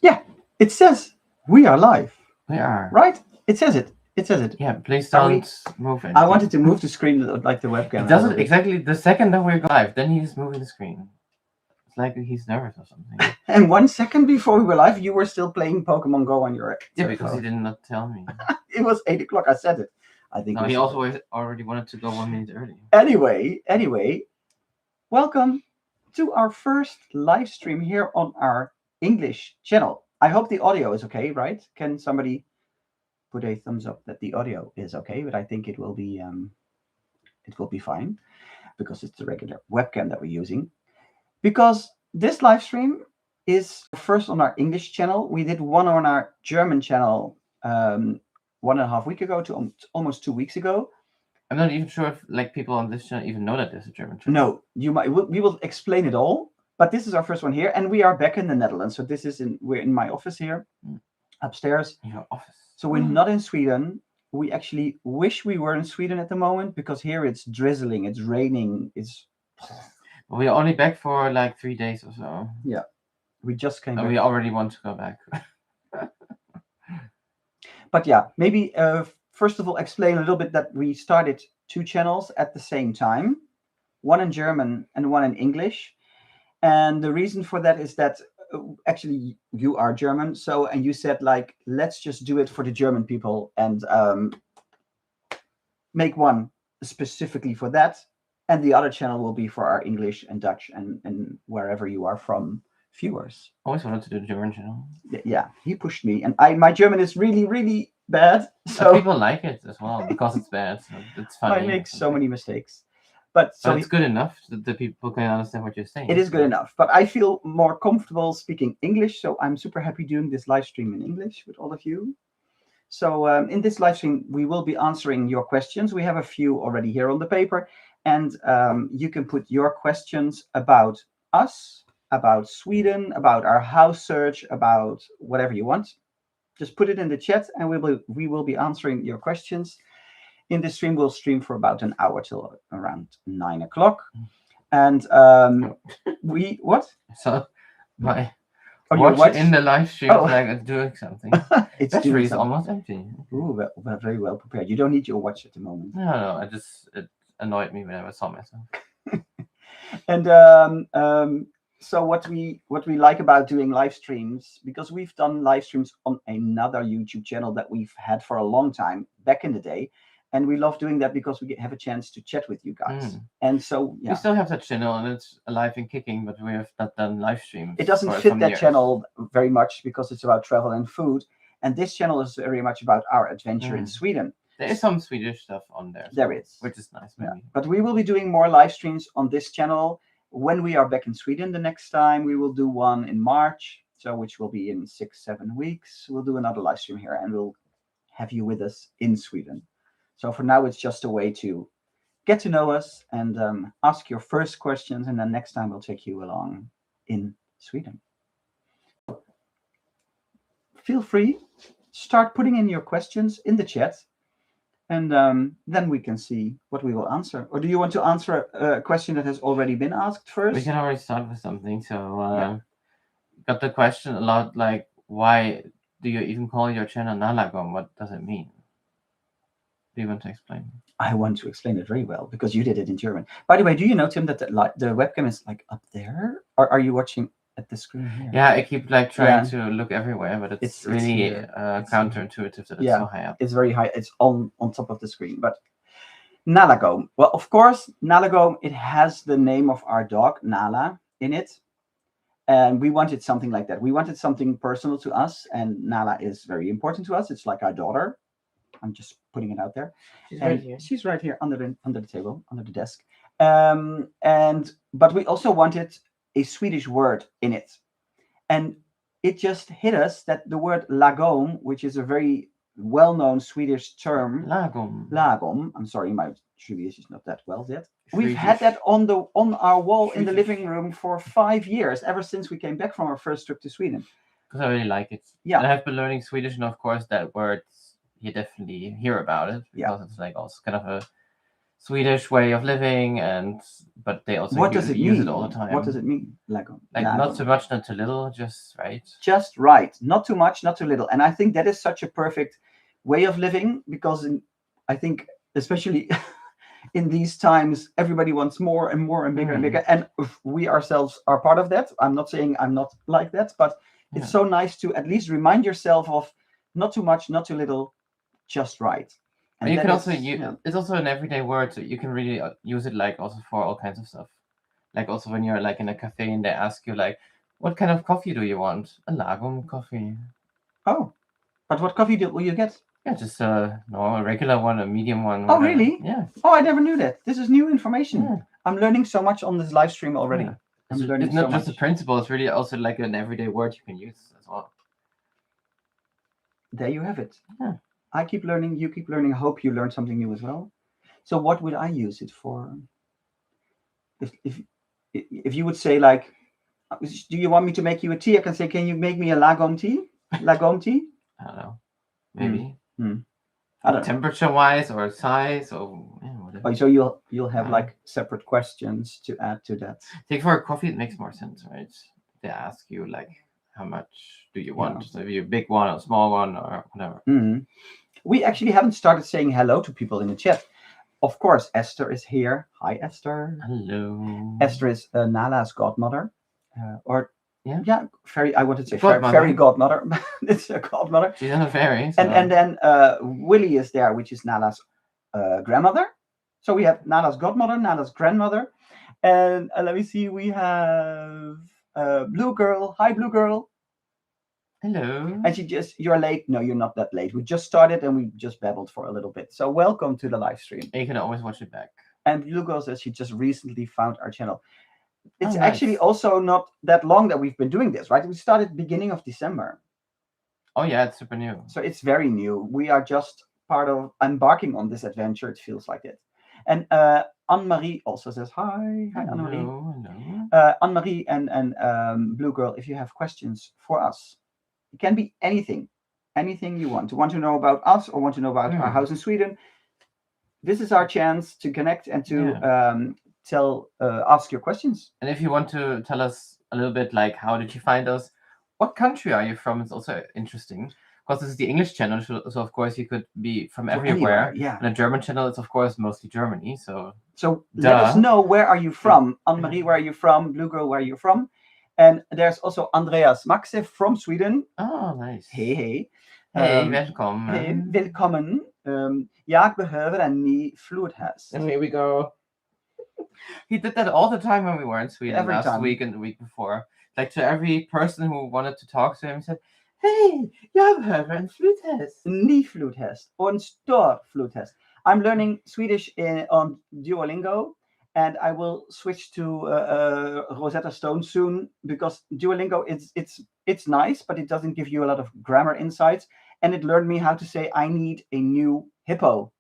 Yeah, it says we are live. We are. Right? It says it. It says it. Yeah, please don't move anything. I wanted to move the screen like the webcam. It does it exactly the second that we're live. Then he's moving the screen. It's like he's nervous or something. And 1 second before we were live, you were still playing Pokemon Go on your because he did not tell me. It was 8 o'clock. I said it. I think. No, he also already wanted to go 1 minute early. Anyway, welcome to our first live stream here on our English channel. I hope the audio is okay, right? Can somebody put a thumbs up that the audio is okay? But I think it will be fine because it's the regular webcam that we're using. Because this live stream is first on our English channel. We did one on our German channel 1.5 weeks ago to almost 2 weeks ago. I'm not even sure if people on this channel even know that there's a German channel. No, we will explain it all. But this is our first one here, and we are back in the Netherlands. So this is we're in my office here, upstairs. Your office. So we're not in Sweden. We actually wish we were in Sweden at the moment because here it's drizzling, it's raining, We're only back for like 3 days or so. Yeah, we just came back. We already want to go back. But yeah, maybe first of all, explain a little bit that we started 2 channels at the same time, one in German and one in English. And the reason for that is that actually you are German. And you said like, let's just do it for the German people and make one specifically for that. And the other channel will be for our English and Dutch and wherever you are from viewers. I always wanted to do the German channel. Yeah, he pushed me. And my German is really, really bad. So but people like it as well because it's bad. So it's funny. I make so many mistakes. But it's good enough that the people can understand what you're saying. It is good enough. But I feel more comfortable speaking English. So I'm super happy doing this live stream in English with all of you. So in this live stream, we will be answering your questions. We have a few already here on the paper. And you can put your questions about us, about Sweden, about our house search, about whatever you want. Just put it in the chat and we will be answering your questions. In this stream, we'll stream for about an hour till around 9 o'clock. And what? So my watch in the live stream like doing something. Its battery is almost empty. Ooh, we're very well prepared. You don't need your watch at the moment. No, it annoyed me when I saw myself. And so what we like about doing live streams, because we've done live streams on another YouTube channel that we've had for a long time back in the day. And we love doing that because we have a chance to chat with you guys. And so, yeah. We still have that channel and it's alive and kicking, but we have not done live streams. It doesn't fit that channel very much because it's about travel and food. And this channel is very much about our adventure in Sweden. There is some Swedish stuff on there. There is. Which is nice. Maybe. Yeah. But we will be doing more live streams on this channel. When we are back in Sweden the next time, we will do one in March. So which will be in 6-7 weeks. We'll do another live stream here and we'll have you with us in Sweden. So for now, it's just a way to get to know us and ask your first questions. And then next time we'll take you along in Sweden. Feel free, start putting in your questions in the chat. And then we can see what we will answer. Or do you want to answer a question that has already been asked first? We can already start with something. So got the question a lot, like, why do you even call your channel Nalagom? What does it mean? Do you want to explain? I want to explain it very well because you did it in German. By the way, do you know, Tim, that the webcam is like up there? Or are you watching at the screen here? Yeah, I keep like trying to look everywhere, but it's really counterintuitive that it's so high up. It's very high. It's on top of the screen. But Nalagom. Well, of course, Nalagom, it has the name of our dog, Nala, in it. And we wanted something like that. We wanted something personal to us. And Nala is very important to us. It's like our daughter. I'm just putting it out there. She's right here under the table, under the desk. But we also wanted a Swedish word in it. And it just hit us that the word Lagom, which is a very well-known Swedish term. Lagom. I'm sorry, my Swedish is not that well yet. We've had that on our wall in the living room for 5 years, ever since we came back from our first trip to Sweden. Because I really like it. Yeah. And I've been learning Swedish, and of course that word you definitely hear about it because it's like also kind of a Swedish way of living, but they also What does it use mean? it all the time. What does it mean? Lagom. Like Lagom. not too much, not too little, just right. Just right. Not too much, not too little. And I think that is such a perfect way of living, because I think especially in these times, everybody wants more and more and bigger and bigger. And we ourselves are part of that. I'm not saying I'm not like that, but it's so nice to at least remind yourself of not too much, not too little, just right. And you can also it's also an everyday word, so you can really use it like also for all kinds of stuff. Like also when you're like in a cafe and they ask you like, what kind of coffee do you want? A Lagom coffee. Oh, but what coffee will you get? Yeah, just a regular one, a medium one. Oh, whatever. really? Yeah. Oh, I never knew that. This is new information. Yeah. I'm learning so much on this live stream already. Yeah. I'm learning it's not so just much. a principle, it's really also like an everyday word you can use as well. There you have it. Yeah. I keep learning, you keep learning. I hope you learn something new as well. So what would I use it for? If you would say like, do you want me to make you a tea? I can say, can you make me a Lagom tea? Lagom tea? I don't know. Maybe. I don't know. Temperature-wise or size or whatever. Oh, so you'll have like separate questions to add to that. I think for a coffee it makes more sense, right? They ask you like, how much do you want? So if you a big one or a small one or whatever. We actually haven't started saying hello to people in the chat. Of course, Esther is here. Hi, Esther. Hello. Esther is Nala's godmother, fairy. I wanted to say godmother. Fairy godmother. It's a godmother. She's not a fairy. So. And then Willie is there, which is Nala's grandmother. So we have Nala's godmother, Nala's grandmother, and let me see. We have Blue Girl. Hi, Blue Girl. Hello. And you're late. No, you're not that late. We just started and we just babbled for a little bit. So welcome to the live stream. And you can always watch it back. And Blue Girl says she just recently found our channel. It's actually also not that long that we've been doing this, right? We started beginning of December. Oh yeah, it's super new. So it's very new. We are just part of embarking on this adventure. It feels like it. And Anne-Marie also says hi. Hi, Anne-Marie. Hello. Anne-Marie and Blue Girl, if you have questions for us, it can be anything you want to know about us or want to know about our house in Sweden. This is our chance to connect and to ask your questions. And if you want to tell us a little bit like, how did you find us? What country are you from? It's also interesting because this is the English channel, so of course you could be from everywhere. Yeah. And a German channel, it's of course mostly Germany. So let us know, where are you from? Anne-Marie, where are you from? Blue Girl, where are you from? And there's also Andreas Maxe from Sweden. Oh, nice. Hey. Hey, welcome. Hey, willkommen. Jag behöver en ny flodhäst. And here we go. He did that all the time when we were in Sweden last week and the week before. Like to every person who wanted to talk to him, he said, hey, jag behöver en flodhäst. Ny flodhäst. Och en stor flodhäst. I'm learning Swedish on Duolingo. And I will switch to Rosetta Stone soon, because Duolingo it's nice, but it doesn't give you a lot of grammar insights. And it learned me how to say I need a new hippo.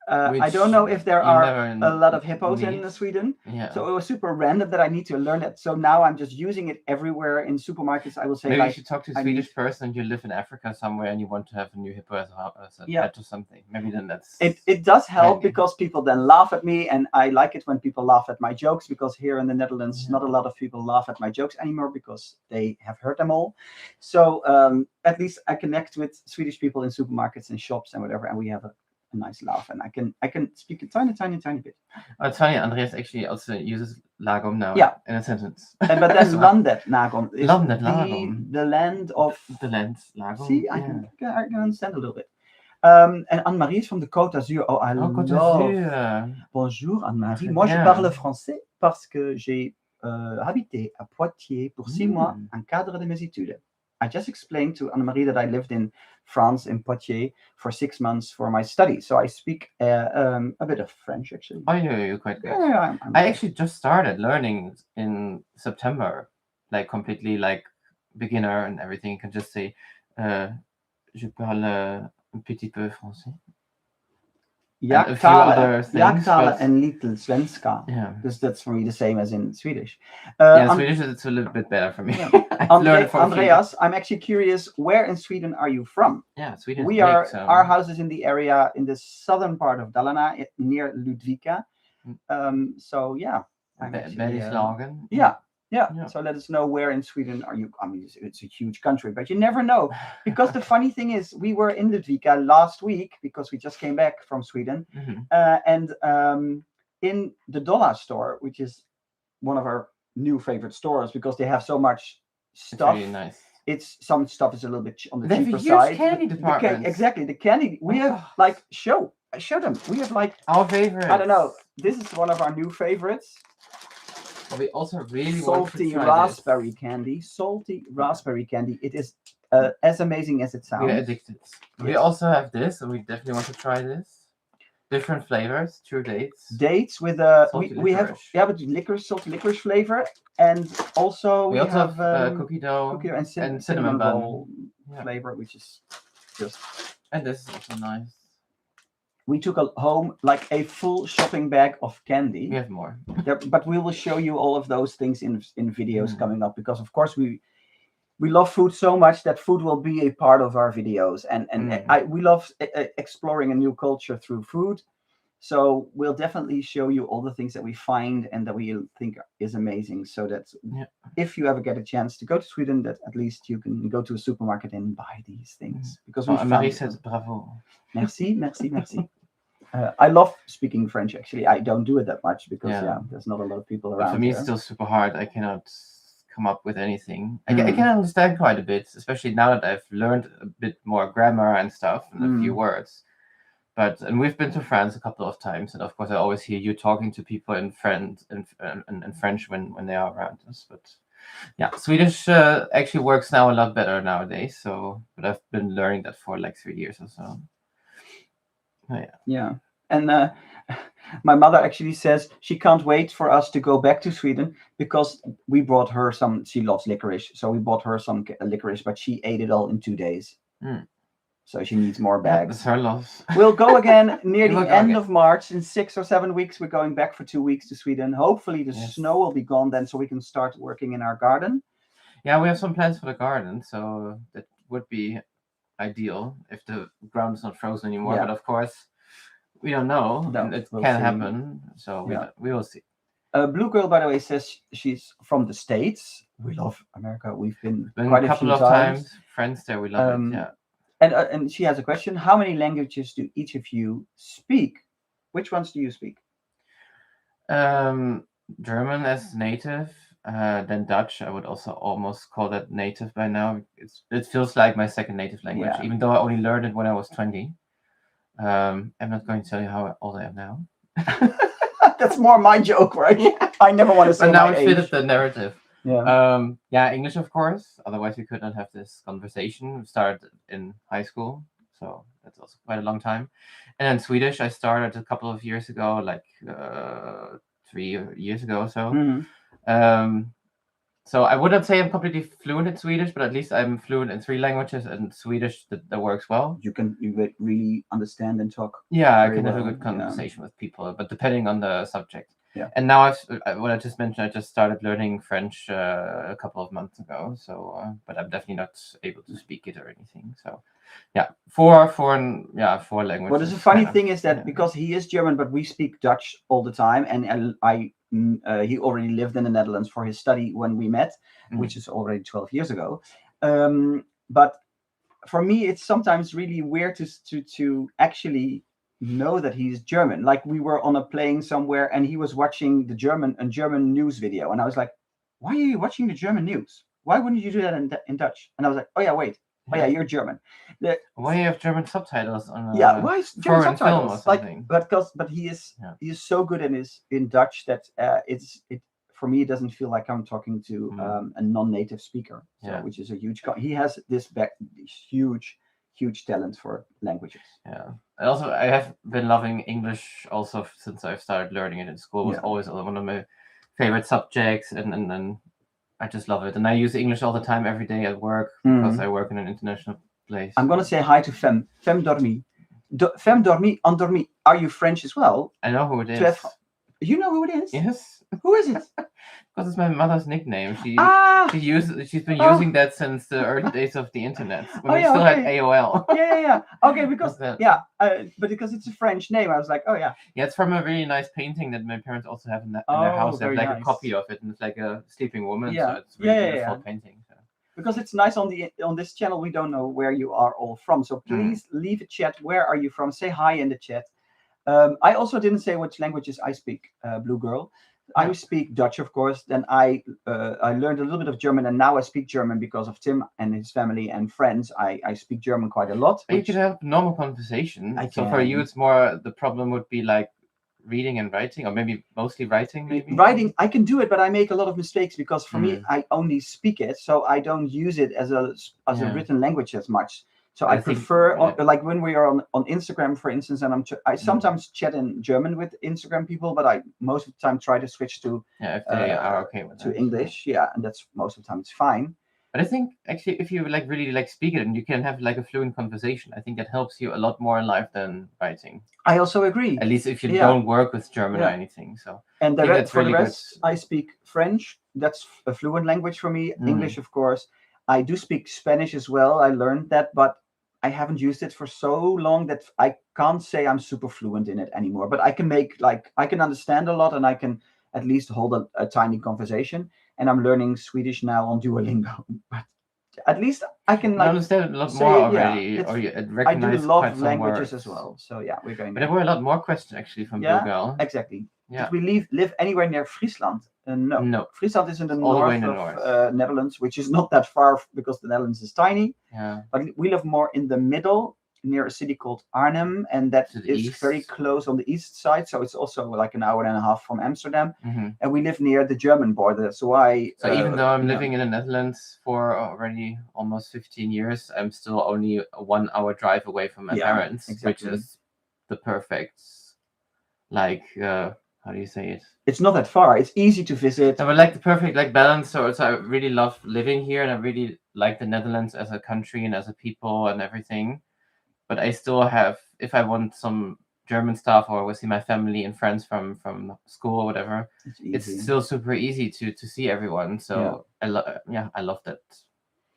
I don't know if there are a lot of hippos in Sweden. Yeah. So it was super random that I need to learn that. So now I'm just using it everywhere in supermarkets. I will say, maybe you should talk to a Swedish person and you live in Africa somewhere and you want to have a new hippo as a pet or something. Maybe then that's... It does help because people then laugh at me, and I like it when people laugh at my jokes, because here in the Netherlands, not a lot of people laugh at my jokes anymore because they have heard them all. So at least I connect with Swedish people in supermarkets and shops and whatever, and we have a nice laugh, and I can speak a tiny bit. Oh, it's funny, Andreas actually also uses Lagom now in a sentence. But then Landet Lagom is the land of... The land Lagom. See, I can understand a little bit. And Anne-Marie is from the Côte d'Azur. Oh, I love... Côte d'Azur. Bonjour, Anne-Marie. Moi, je parle français parce que j'ai habité à Poitiers pour 6 mois en cadre de mes études. I just explained to Anne-Marie that I lived in France, in Poitiers, for 6 months for my study. So I speak a bit of French, actually. Oh, you're quite good. Yeah, I actually just started learning in September, like completely like beginner and everything. You can just say, je parle un petit peu français. and a few other things. Jaktala and Little Svenska. Yeah. Because that's for me the same as in Swedish. Swedish is a little bit better for me. Andreas, I'm actually curious, where in Sweden are you from? Yeah, Sweden. Our house is in the area in the southern part of Dalarna, near Ludvika. So yeah, Nalagom. Yeah. So let us know where in Sweden are you. I mean, it's a huge country, but you never know. Because the funny thing is, we were in Ludvika last week because we just came back from Sweden. And in the dollar store, which is one of our new favorite stores because they have so much stuff. It's really nice. Some stuff is a little bit on the they cheaper have a huge side. Candy department. Exactly, the candy. We have like show them. We have like our favorite. I don't know. This is one of our new favorites. But we also really salty raspberry candy. Salty raspberry candy. It is as amazing as it sounds. We're addicted. Yes. We also have this, and we definitely want to try this. Different flavors, true dates. Dates with we have salty licorice flavor, and also we have cookie dough and cinnamon roll flavor, which is just. And this is also nice. We took home like a full shopping bag of candy. We have more, but we will show you all of those things in videos coming up because of course we love food so much that food will be a part of our videos, and we love exploring a new culture through food. So we'll definitely show you all the things that we find and that we think is amazing. So that if you ever get a chance to go to Sweden, that at least you can go to a supermarket and buy these things. Because Marie says bravo. Merci. I love speaking French. Actually, I don't do it that much because there's not a lot of people around. But for me, it's still super hard. I cannot come up with anything. I can understand quite a bit, especially now that I've learned a bit more grammar and stuff and a few words. And we've been to France a couple of times, and of course I always hear you talking to people in French when they are around us. But yeah, Swedish actually works now a lot better nowadays. But I've been learning that for like 3 years or so. Yeah. And my mother actually says she can't wait for us to go back to Sweden because we brought her some. She loves licorice, so we bought her some licorice, but she ate it all in 2 days. So she needs more bags. That's her loss. We'll go again near the end of March. In 6 or 7 weeks, we're going back for 2 weeks to Sweden. Hopefully the snow will be gone then, so we can start working in our garden. Yeah, we have some plans for the garden, so that would be ideal if the ground is not frozen anymore. But of course, we don't know. It can happen. So we will see. Blue Girl, by the way, says she's from the States. We love America. We've been quite a couple of times. Friends there, we love it. Yeah. And she has a question. How many languages do each of you speak? Which ones do you speak? German as native, then Dutch. I would also almost call that native by now. It feels like my second native language, even though I only learned it when I was 20. I'm not going to tell you how old I am now. That's more my joke, right? I never want to say but now my it age. fitted the narrative. English, of course. Otherwise, we could not have this conversation. We started in high school, so that's also quite a long time. And then Swedish, I started a couple of years ago, like 3 years ago or so. So I wouldn't say I'm completely fluent in Swedish, but at least I'm fluent in 3 languages, and Swedish that works well. You really understand and talk. Yeah, I can have a good conversation with people, but depending on the subject. Yeah. And now what I just mentioned, I just started learning French a couple of months ago. So, but I'm definitely not able to speak it or anything. So, yeah, four languages. Well, the funny thing is that because he is German, but we speak Dutch all the time, and he already lived in the Netherlands for his study when we met, which is already 12 years ago. But for me, it's sometimes really weird to actually know that he's German. Like we were on a plane somewhere and he was watching a German news video, and I was like, why are you watching the German news? Why wouldn't you do that in Dutch? And I was like, oh yeah, wait. Oh yeah, you're German. Why do you have German subtitles on why is German subtitles? Film or something? But he is so good in Dutch that for me it doesn't feel like I'm talking to a non-native speaker. Which is a huge. He has this huge talent for languages. Yeah. And also, I have been loving English also since I've started learning it in school. It was always one of my favorite subjects, and I just love it. And I use English all the time, every day at work, because I work in an international place. I'm going to say hi to Fem dormi. Femme dormi, endormi. Are you French as well? I know who it is. You know who it is? Yes. Who is it? Because it's my mother's nickname. She's been using that since the early days of the internet when we still had AOL. Yeah. Okay, because but because it's a French name, I was like, oh yeah. Yeah, it's from a really nice painting that my parents also have in their house. They have like a copy of it, and it's like a sleeping woman. Yeah. So it's really beautiful painting. So. Because it's nice on this channel, we don't know where you are all from. So please leave a chat. Where are you from? Say hi in the chat. I also didn't say which languages I speak, Blue Girl. I speak Dutch, of course. Then I learned a little bit of German, and now I speak German because of Tim and his family and friends. I speak German quite a lot. But you can have normal conversation. So for you, it's more the problem would be like reading and writing, or maybe mostly writing. Maybe writing, I can do it, but I make a lot of mistakes because for me, I only speak it, so I don't use it as a written language as much. So I prefer, like when we are on Instagram, for instance, and I sometimes chat in German with Instagram people, but I most of the time try to switch to if they are okay with to English. Yeah, and that's most of the time it's fine. But I think actually, if you like really like speak it and you can have like a fluent conversation, I think that helps you a lot more in life than writing. I also agree. At least if you don't work with German or anything. So and for the rest, I speak French. That's a fluent language for me. English, of course. I do speak Spanish as well. I learned that, but I haven't used it for so long that I can't say I'm super fluent in it anymore. But I can I can understand a lot, and I can at least hold a tiny conversation. And I'm learning Swedish now on Duolingo. But at least I can understand a lot more already. Or you recognize I do love languages as well. So yeah, we're going. But there were a lot more questions actually from Blue Girl. Exactly. Yeah. Did we live anywhere near Friesland? No. Friesland is in the north of Netherlands, which is not that far because the Netherlands is tiny. Yeah. But we live more in the middle, near a city called Arnhem, and that is very close on the east side. So it's also like an hour and a half from Amsterdam, and we live near the German border. So even though I'm living in the Netherlands for already almost 15 years, I'm still only a 1 hour drive away from my parents, which is the perfect, like. How do you say it? It's not that far. It's easy to visit. No, but like the perfect balance. So I really love living here, and I really like the Netherlands as a country and as a people and everything. But I still have, if I want some German stuff or will see my family and friends from school or whatever, it's still super easy to see everyone. So I love that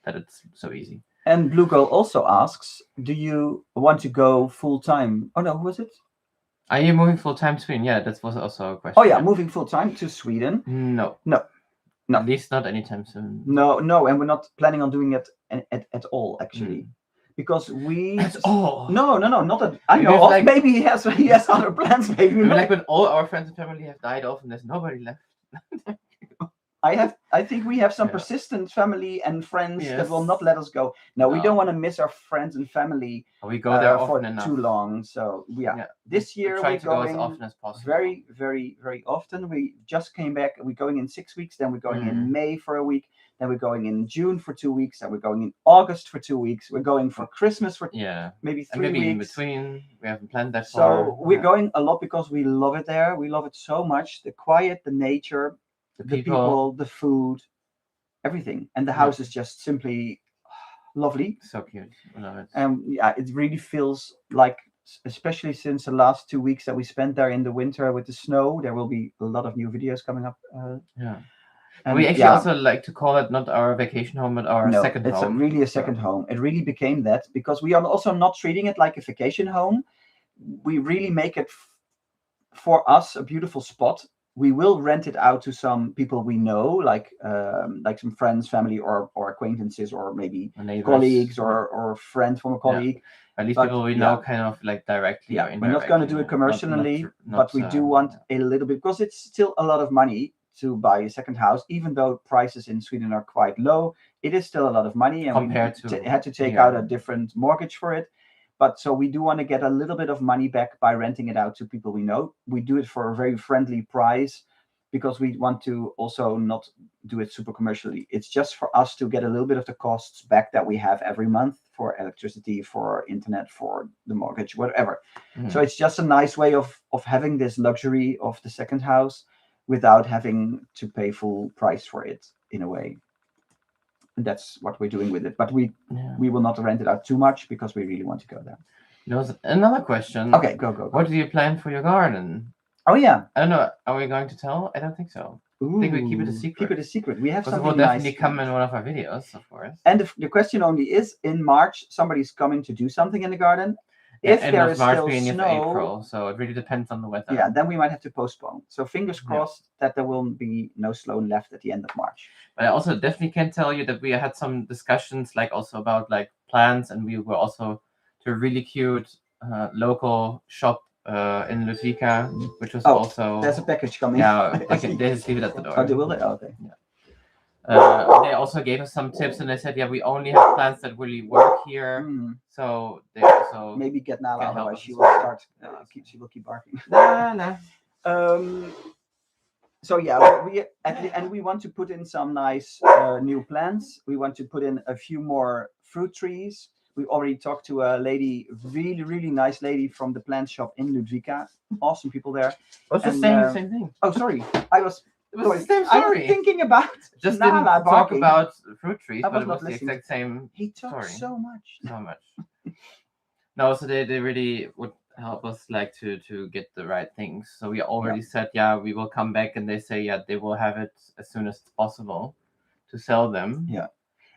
it's so easy. And Blue Girl also asks, do you want to go full time? Oh no, who was it? Are you moving full time to Sweden? Yeah, that was also a question. Oh yeah, moving full time to Sweden? No. At least not anytime soon. No, and we're not planning on doing it at all, actually, because we. At all? No, not that I know of. Maybe he has other plans. Maybe like when all our friends and family have died off and there's nobody left. I think we have some persistent family and friends that will not let us go. No, we don't want to miss our friends and family. We go there for often enough. Too long. So this year we're going as often as possible. Very, very, very often. We just came back. We're going in 6 weeks. Then we're going in May for a week. Then we're going in June for 2 weeks. Then we're going in August for 2 weeks. We're going for Christmas for maybe 3 weeks. In between, we haven't planned that far. So we're going a lot because we love it there. We love it so much. The quiet, the nature. The people, the food, everything, and the house is just simply lovely. So cute, I love it. And it really feels like, especially since the last 2 weeks that we spent there in the winter with the snow, there will be a lot of new videos coming up. And we actually also like to call it not our vacation home, but our second home. It's really a second home. It really became that because we are also not treating it like a vacation home. We really make it for us a beautiful spot. We will rent it out to some people we know, like some friends, family, or acquaintances, or maybe colleagues, or friend from a colleague. At least people we know, kind of like directly. Yeah, we're not going to do it commercially, but we do want a little bit because it's still a lot of money to buy a second house, even though prices in Sweden are quite low. It is still a lot of money, and compared we had to take out a different mortgage for it. But so we do want to get a little bit of money back by renting it out to people we know. We do it for a very friendly price because we want to also not do it super commercially. It's just for us to get a little bit of the costs back that we have every month for electricity, for internet, for the mortgage, whatever. So it's just a nice way of having this luxury of the second house without having to pay full price for it in a way. And that's what we're doing with it. But we will not rent it out too much because we really want to go there. Another question. Okay, go. What do you plan for your garden? Oh yeah. I don't know. Are we going to tell? I don't think so. Ooh, I think we keep it a secret. Keep it a secret. We have because it something will definitely nice come planned. in one of our videos, of course. And the question only is, in March, somebody's coming to do something in the garden. If end there of is March, still beginning snow, of April, so it really depends on the weather. Yeah, then we might have to postpone. So fingers crossed that there will be no snow left at the end of March. But I also definitely can tell you that we had some discussions, like also about like plants, and we were also to a really cute local shop in Ludvika, which was also. There's a package coming. Yeah, they just leave it at the door. Oh, they will. Oh, okay. Yeah. They also gave us some tips, and they said, "Yeah, we only have plants that really work here." So they also maybe get Nala, otherwise she will well. start. She will keep barking. Nah. So yeah, we want to put in some nice new plants. We want to put in a few more fruit trees. We already talked to a lady, really nice lady from the plant shop in Ludvika. Awesome people there. I was just saying the same thing. Oh, sorry, I was. It was the same story. I was thinking about just Nala didn't barking. talk about fruit trees, I but was it not was the listening. exact same. He talked story. so much. No, so they really would help us like to get the right things. So we already said, yeah, we will come back, and they say, yeah, they will have it as soon as possible to sell them. Yeah.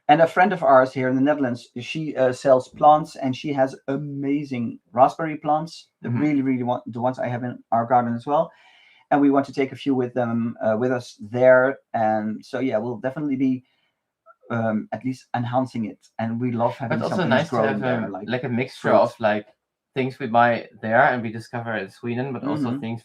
And a friend of ours here in the Netherlands, she sells plants, and she has amazing raspberry plants. Really want the ones I have in our garden as well. And we want to take a few with them with us there. And so yeah, we'll definitely be at least enhancing it. And we love having. It's also nice to have like a mixture of like things we buy there and we discover in Sweden, but also things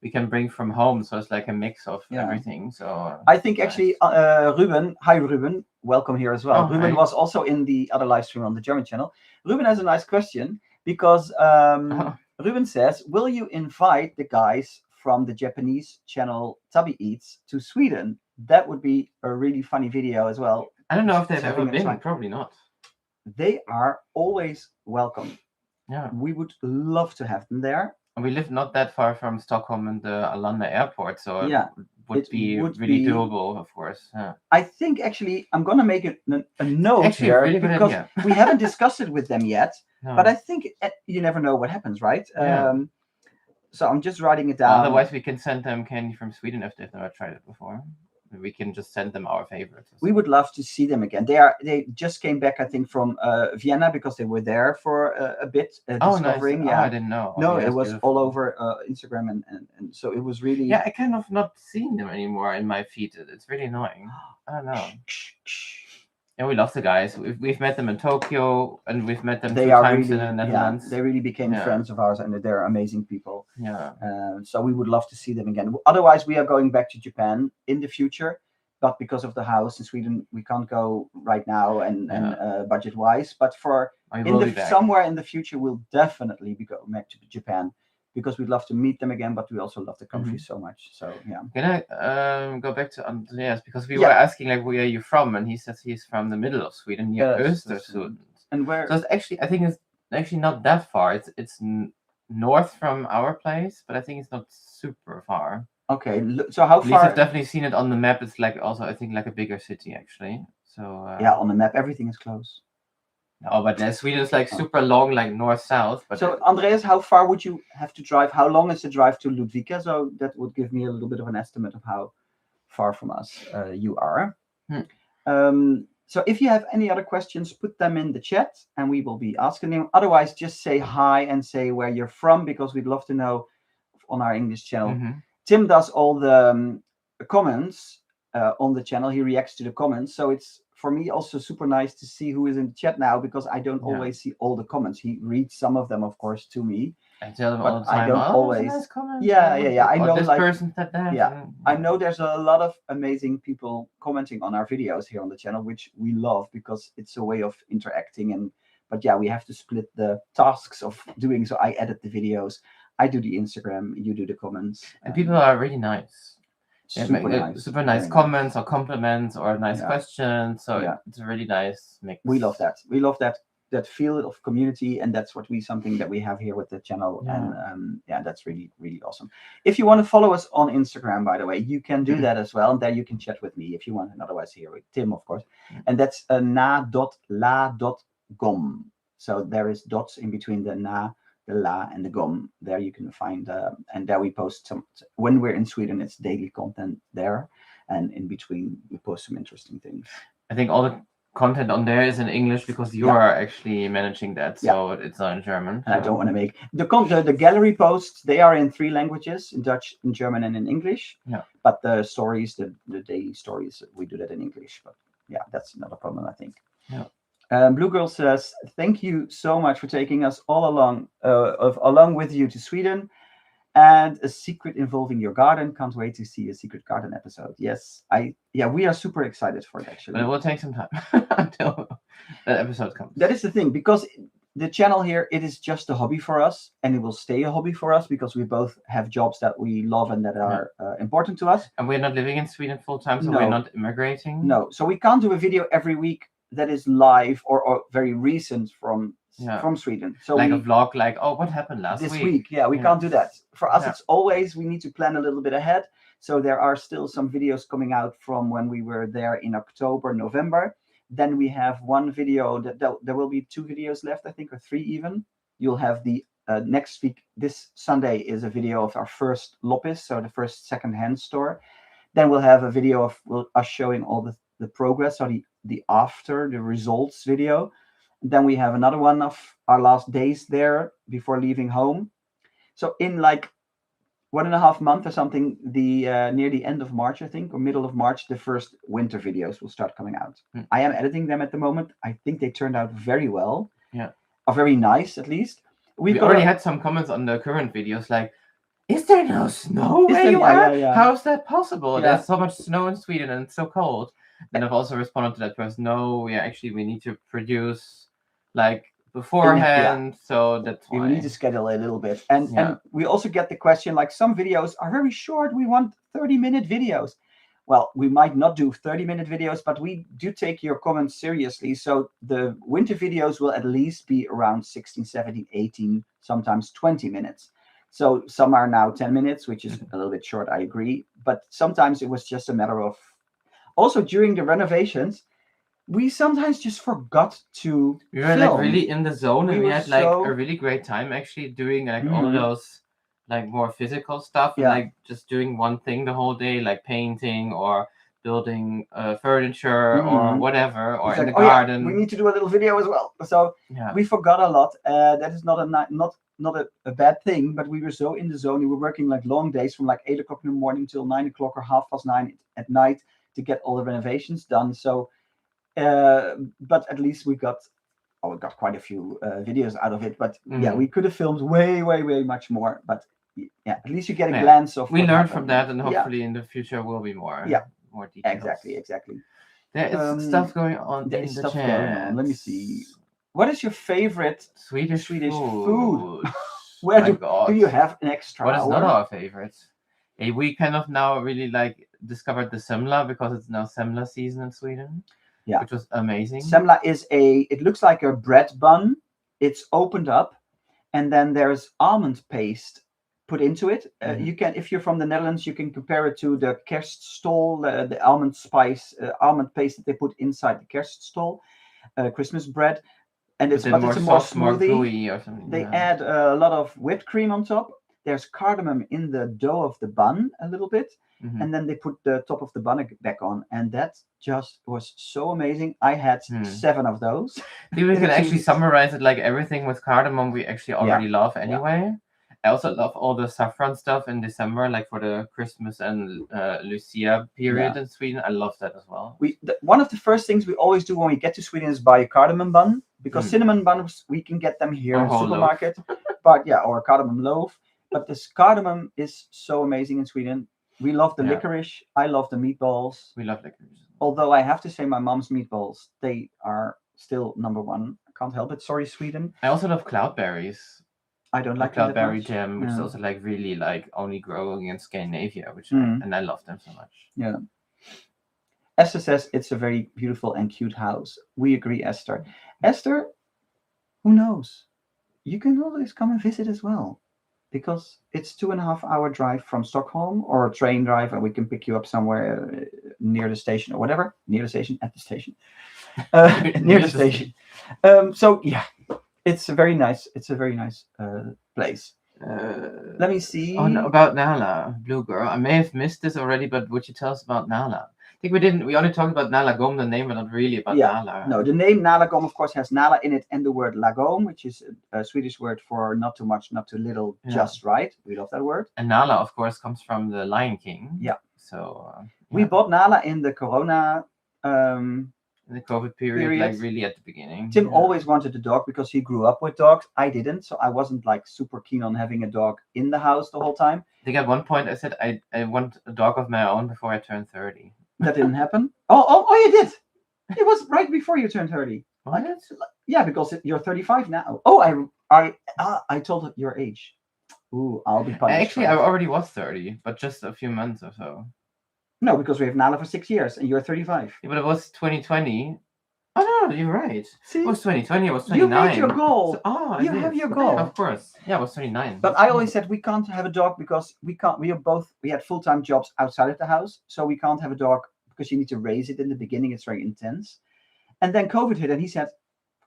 we can bring from home. So it's like a mix of everything. So I think actually Ruben, hi Ruben, welcome here as well. Ruben was also in the other live stream on the German channel. Ruben has a nice question because Ruben says, will you invite the guys from the Japanese channel Tubby Eats to Sweden? That would be a really funny video as well. I don't know if they've ever been. Probably not. They are always welcome. Yeah, we would love to have them there. And we live not that far from Stockholm and the Arlanda airport, so it would be really doable, of course. Yeah. I think actually I'm gonna make a note here really because we haven't discussed it with them yet. No. But I think you never know what happens, right? Yeah. So I'm just writing it down. Otherwise, we can send them candy from Sweden if they've never tried it before. We can just send them our favorites. We would love to see them again. They just came back, I think, from Vienna because they were there for a bit discovering. Nice. Yeah, I didn't know. No, it was beautiful. All over Instagram, and so it was really. Yeah, I kind of not seeing them anymore in my feed. It's really annoying. I don't know. And we love the guys. We've met them in Tokyo, and we've met them 2 times in the Netherlands. They really became friends of ours, and they're amazing people. Yeah. So we would love to see them again. Otherwise, we are going back to Japan in the future, but because of the house in Sweden, we can't go right now and budget-wise. But somewhere in the future, we'll definitely be going back to Japan. Because we'd love to meet them again, but we also love the country so much. So yeah. Can I go back to Andreas because we were asking like where are you from, and he says he's from the middle of Sweden near Östersund. And where? So it's actually I think it's actually not that far. It's north from our place, but I think it's not super far. Okay, so how far? I've definitely seen it on the map. It's like also I think like a bigger city actually. So on the map everything is close. No, but Sweden is like super long, like north-south. But so, Andreas, how far would you have to drive? How long is the drive to Ludvika? So that would give me a little bit of an estimate of how far from us you are. So if you have any other questions, put them in the chat and we will be asking them. Otherwise, just say hi and say where you're from because we'd love to know on our English channel. Tim does all the comments on the channel. He reacts to the comments. So it's for me also super nice to see who is in the chat now because I don't always see all the comments. He reads some of them, of course, to me. I tell them all the time. I don't always. Nice comment. Yeah. I know this person said that. Yeah, I know there's a lot of amazing people commenting on our videos here on the channel, which we love because it's a way of interacting. But yeah, we have to split the tasks of doing. So I edit the videos, I do the Instagram, you do the comments, and people are really nice. Super nice comments or compliments or nice questions. So it's a really nice mix. We love that. We love that feel of community, and that's something that we have here with the channel. And that's really, really awesome. If you want to follow us on Instagram, by the way, you can do that as well. And there you can chat with me if you want, and otherwise here with Tim, of course. And that's na.la.gom. So there is dots in between the na, the la, and the gom. There you can find, and there we post some. When we're in Sweden, it's daily content there, and in between we post some interesting things. I think all the content on there is in English because you are actually managing that, so it's not in German. And I don't want to make the gallery posts. They are in 3 languages: in Dutch, in German, and in English. Yeah. But the stories, the daily stories, we do that in English. But yeah, that's not a problem, I think. Yeah. Blue Girl says, "Thank you so much for taking us all along with you to Sweden, and a secret involving your garden. Can't wait to see a secret garden episode." Yes, we are super excited for it, actually. But it will take some time until that episode comes. That is the thing, because the channel here, it is just a hobby for us, and it will stay a hobby for us because we both have jobs that we love and that are important to us. And we're not living in Sweden full time, so we're not immigrating. No, so we can't do a video every week that is live or very recent from Sweden. So like a vlog, like, oh, what happened last week? Yeah, we can't do that. For us, it's always, we need to plan a little bit ahead. So there are still some videos coming out from when we were there in October, November. Then we have one video that there will be 2 videos left, I think, or 3 even. You'll have the next week. This Sunday is a video of our first Loppis, so the first second-hand store. Then we'll have a video of us showing all the progress, so the after, the results video. Then we have another one of our last days there before leaving home. So in like 1.5 months or something, near the end of March, I think, or middle of March, the first winter videos will start coming out. I am editing them at the moment. I think they turned out very well. Yeah. Or very nice, at least. We already had some comments on the current videos, like, is there no snow where you are? Yeah. How is that possible? Yeah. There's so much snow in Sweden and it's so cold. And I've also responded to that person, no, we need to produce like beforehand, so that's why. We need to schedule a little bit. And we also get the question, like, some videos are very short. We want 30-minute videos. Well, we might not do 30-minute videos, but we do take your comments seriously. So the winter videos will at least be around 16, 17, 18, sometimes 20 minutes. So some are now 10 minutes, which is a little bit short, I agree. But sometimes it was just a matter of, also during the renovations, we sometimes just forgot to film. Like really in the zone, and we had like a really great time actually doing like all of those like more physical stuff, and like just doing one thing the whole day, like painting or building furniture or whatever, or in the garden. We need to do a little video as well. So we forgot a lot. That is not a bad thing, but we were so in the zone. We were working like long days from like 8 o'clock in the morning till 9 o'clock or 9:30 at night to get all the renovations done. So but at least we got quite a few videos out of it. But we could have filmed way much more. But at least you get a glance of. We learned from that, and hopefully in the future will be more. More details. Exactly. There is stuff going on in the chat. Let me see. What is your favorite Swedish food? Where do you have an extra? What is not our favorite? We kind of now really like discovered the semla because it's now semla season in Sweden. Yeah, which was amazing. Semla is it looks like a bread bun. It's opened up, and then there's almond paste put into it. You can, if you're from the Netherlands, you can compare it to the kerststol, the almond almond paste that they put inside the kerststol, Christmas bread. And it's a more smoothie. More gooey or something. They add a lot of whipped cream on top. There's cardamom in the dough of the bun a little bit. And then they put the top of the bun back on, and that just was so amazing. I had 7 of those. We can actually summarize it like everything with cardamom we actually already love anyway. I also love all the saffron stuff in December, like for the Christmas and Lucia period in Sweden. I love that as well. One of the first things we always do when we get to Sweden is buy a cardamom bun, because cinnamon buns, we can get them here in the supermarket. But or a cardamom loaf. But this cardamom is so amazing in Sweden. We love the licorice. I love the meatballs. We love licorice. Although I have to say my mom's meatballs, they are still number one. I can't help it. Sorry, Sweden. I also love cloudberries. I don't like cloudberry jam, which is also like really like only growing in Scandinavia, and I love them so much. Yeah. Esther says it's a very beautiful and cute house. We agree, Esther. Esther, who knows? You can always come and visit as well, because it's 2.5-hour drive from Stockholm, or a train drive, and we can pick you up somewhere near the station or whatever. Near the station, at the station. Near the station. So yeah, It's a very nice. It's a very nice place. Let me see. About Nala, Blue Girl. I may have missed this already, but would you tell us about Nala? I think we didn't. We only talked about Nalagom, the name, but not really about Nala. No, the name Nalagom, of course, has Nala in it and the word Lagom, which is a Swedish word for not too much, not too little, just right. We love that word. And Nala, of course, comes from the Lion King. Yeah. So we bought Nala in the Corona. In the COVID period, like really at the beginning. Tim always wanted a dog because he grew up with dogs. I didn't, so I wasn't like super keen on having a dog in the house the whole time. I think at one point I said I want a dog of my own before I turn 30. That didn't happen. Oh, you did. It was right before you turned 30. What? Yeah, because you're 35 now. Oh, I told your age. Ooh, I'll be punished. Actually, I already was 30, but just a few months or so. No, because we have Nala for 6 years and you're 35. Yeah, but it was 2020. Oh no, you're right. See? It was 2020. I was 29. You made your goal. So, you have your goal. Yeah, of course. Yeah, I was 29. But I always said we can't have a dog because we had full-time jobs outside of the house, so we can't have a dog because you need to raise it in the beginning. It's very intense. And then COVID hit, and he said,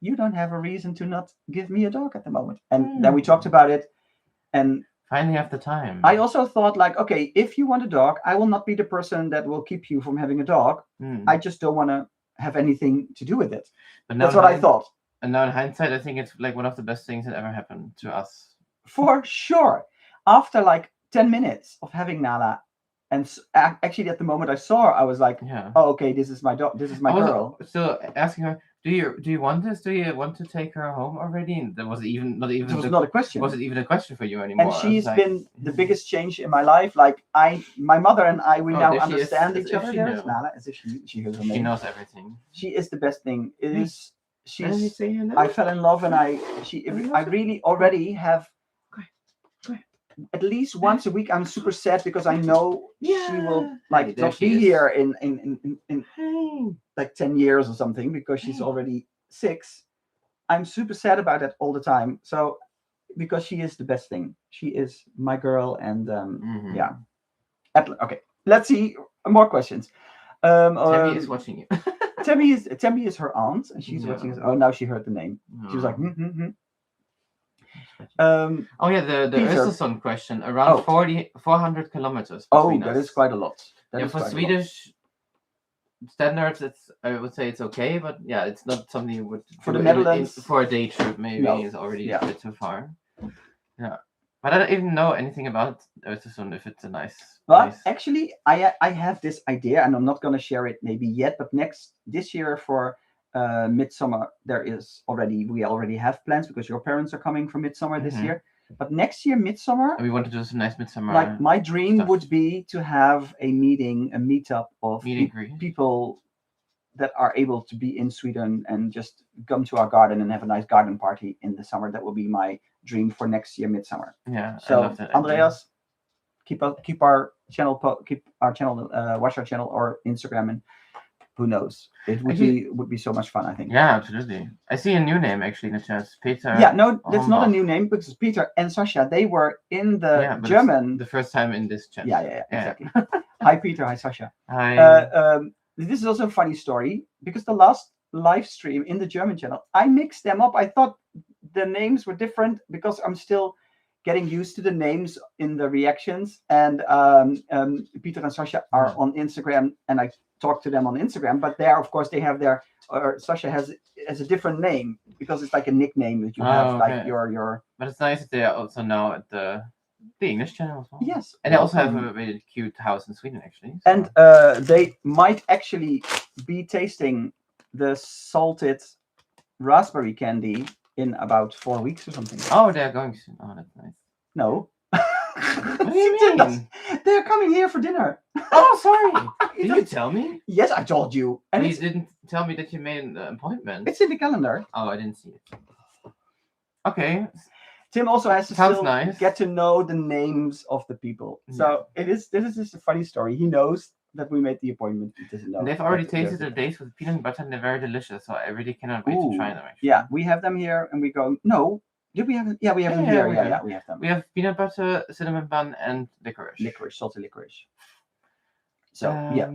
"You don't have a reason to not give me a dog at the moment." And then we talked about it, and finally have the time. I also thought, like, okay, if you want a dog, I will not be the person that will keep you from having a dog. I just don't want to have anything to do with it. But that's what I thought. And now in hindsight, I think it's like one of the best things that ever happened to us. For sure. After like 10 minutes of having Nala, and actually at the moment I saw her, I was like, oh, okay, this is my dog. This is my girl. So asking her, do you want this? Do you want to take her home already? And that was not even. It was not a question. Was it even a question for you anymore? And she's been the biggest change in my life. Like my mother and I, we now understand each other. There's Nala, as if she hears her name. She knows everything. She is the best thing. It is. She's. I fell in love, and I really already have. At least once a week, I'm super sad because I know she will like not be here in like 10 years or something because she's already 6. I'm super sad about that all the time. So because she is the best thing, she is my girl, and yeah. Okay, let's see more questions. Tammy is watching you. Tammy is her aunt, and she's watching us. Oh, now she heard the name. She was like, oh yeah, the Östersund question, around 400 kilometers. That is quite a lot. For Swedish standards, I would say it's okay, but yeah, it's not something you would for the Netherlands for a day trip. Maybe is already a bit too far. Yeah, but I don't even know anything about Östersund. If it's a nice place. Actually, I have this idea, and I'm not going to share it maybe yet. But this year for midsummer, we already have plans because your parents are coming for midsummer this year. But next year, midsummer, we want to do some nice midsummer. Like my dream would be to have a meetup of people that are able to be in Sweden and just come to our garden and have a nice garden party in the summer. That will be my dream for next year midsummer. Yeah. So I love that Andreas, keep our channel, watch our channel or Instagram, and who knows? It would be so much fun, I think. Yeah, absolutely. I see a new name actually in the chat. Peter. Yeah, no, that's not a new name because Peter and Sasha, they were in the German. The first time in this chat. Yeah, exactly. Hi, Peter. Hi, Sasha. Hi. This is also a funny story because the last live stream in the German channel, I mixed them up. I thought the names were different because I'm still getting used to the names in the reactions. And Peter and Sasha are on Instagram, and I talk to them on Instagram. But there, of course, they have Sasha has a different name because it's like a nickname that you have, like your. But it's nice that they are also now at the English channel as well. Yes, and they also have a very cute house in Sweden, actually. So. And they might actually be tasting the salted raspberry candy in about 4 weeks or something. Oh, they're going to. Oh, that's nice. No. What do you mean? They're coming here for dinner. Oh, sorry. Did you tell me? Yes, I told you. And you didn't tell me that you made an appointment. It's in the calendar. Oh, I didn't see it. Okay. Tim also has to get to know the names of the people. So this is just a funny story. He knows that we made the appointment. He doesn't know. And they've already tasted the dates with peanut butter, and they're very delicious. So I really cannot wait to try them. Actually. Yeah, we have them here, and we go. No, did we have them? Yeah, we have them here. Yeah, we have them. We have peanut butter, cinnamon bun, and licorice. Salted licorice. So yeah.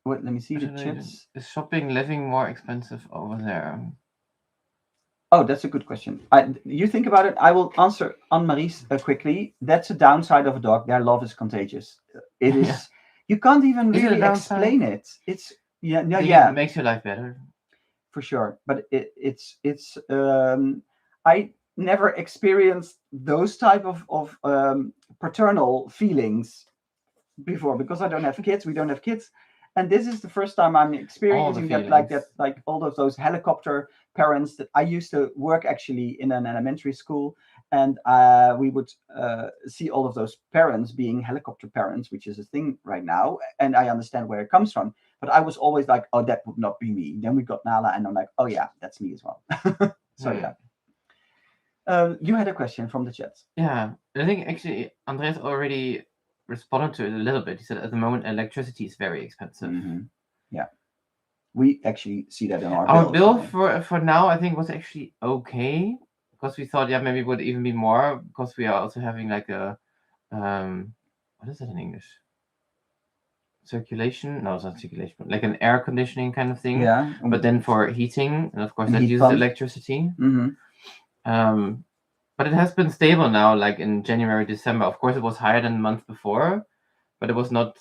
Wait, let me see the chats. Is shopping living more expensive over there? Oh, that's a good question. You think about it. I will answer Anne-Marie's quickly. That's a downside of a dog. Their love is contagious. It is. Yeah. You can't even really explain it. It's It makes your life better. For sure, but it's. I never experienced those type of paternal feelings before because I don't have kids. We don't have kids. And this is the first time I'm experiencing that, like all of those helicopter parents that I used to work actually in an elementary school. And we would see all of those parents being helicopter parents, which is a thing right now. And I understand where it comes from. But I was always like, oh, that would not be me. Then we got Nala and I'm like, oh, yeah, that's me as well. So, yeah. You had a question from the chat. Yeah, I think actually Andreas already responded to it a little bit. He said at the moment electricity is very expensive. Mm-hmm. Yeah, we actually see that in our bill for now. I think was actually okay because we thought maybe it would even be more because we are also having like a what is that in English? Circulation? No, it's not circulation, but like an air conditioning kind of thing. Yeah. But then for heating, and of course that uses electricity. Mm-hmm. But it has been stable now, like in January, December. Of course, it was higher than the month before, but it was not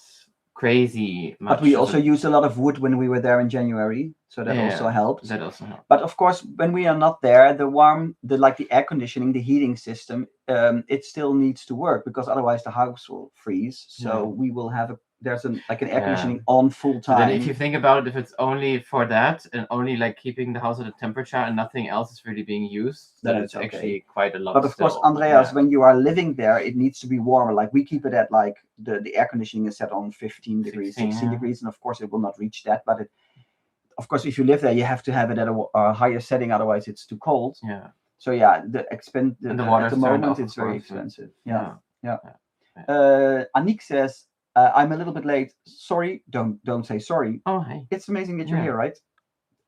crazy much. But we also used a lot of wood when we were there in January, so that also helped. That also helped. But of course, when we are not there, the air conditioning, the heating system, it still needs to work because otherwise the house will freeze. So we will have there's an air conditioning on full time. But then if you think about it, if it's only for that and only like keeping the house at a temperature and nothing else is really being used, then it's actually quite a lot. But of course, Andreas, when you are living there, it needs to be warmer. Like we keep it at like the air conditioning is set on 15 degrees, 16 degrees, and of course it will not reach that. But of course, if you live there, you have to have it at a higher setting, otherwise it's too cold. Yeah. So the water at the moment it's very expensive. Yeah. Anik says, I'm a little bit late. Sorry, don't say sorry. Oh, hey. It's amazing that you're here, right?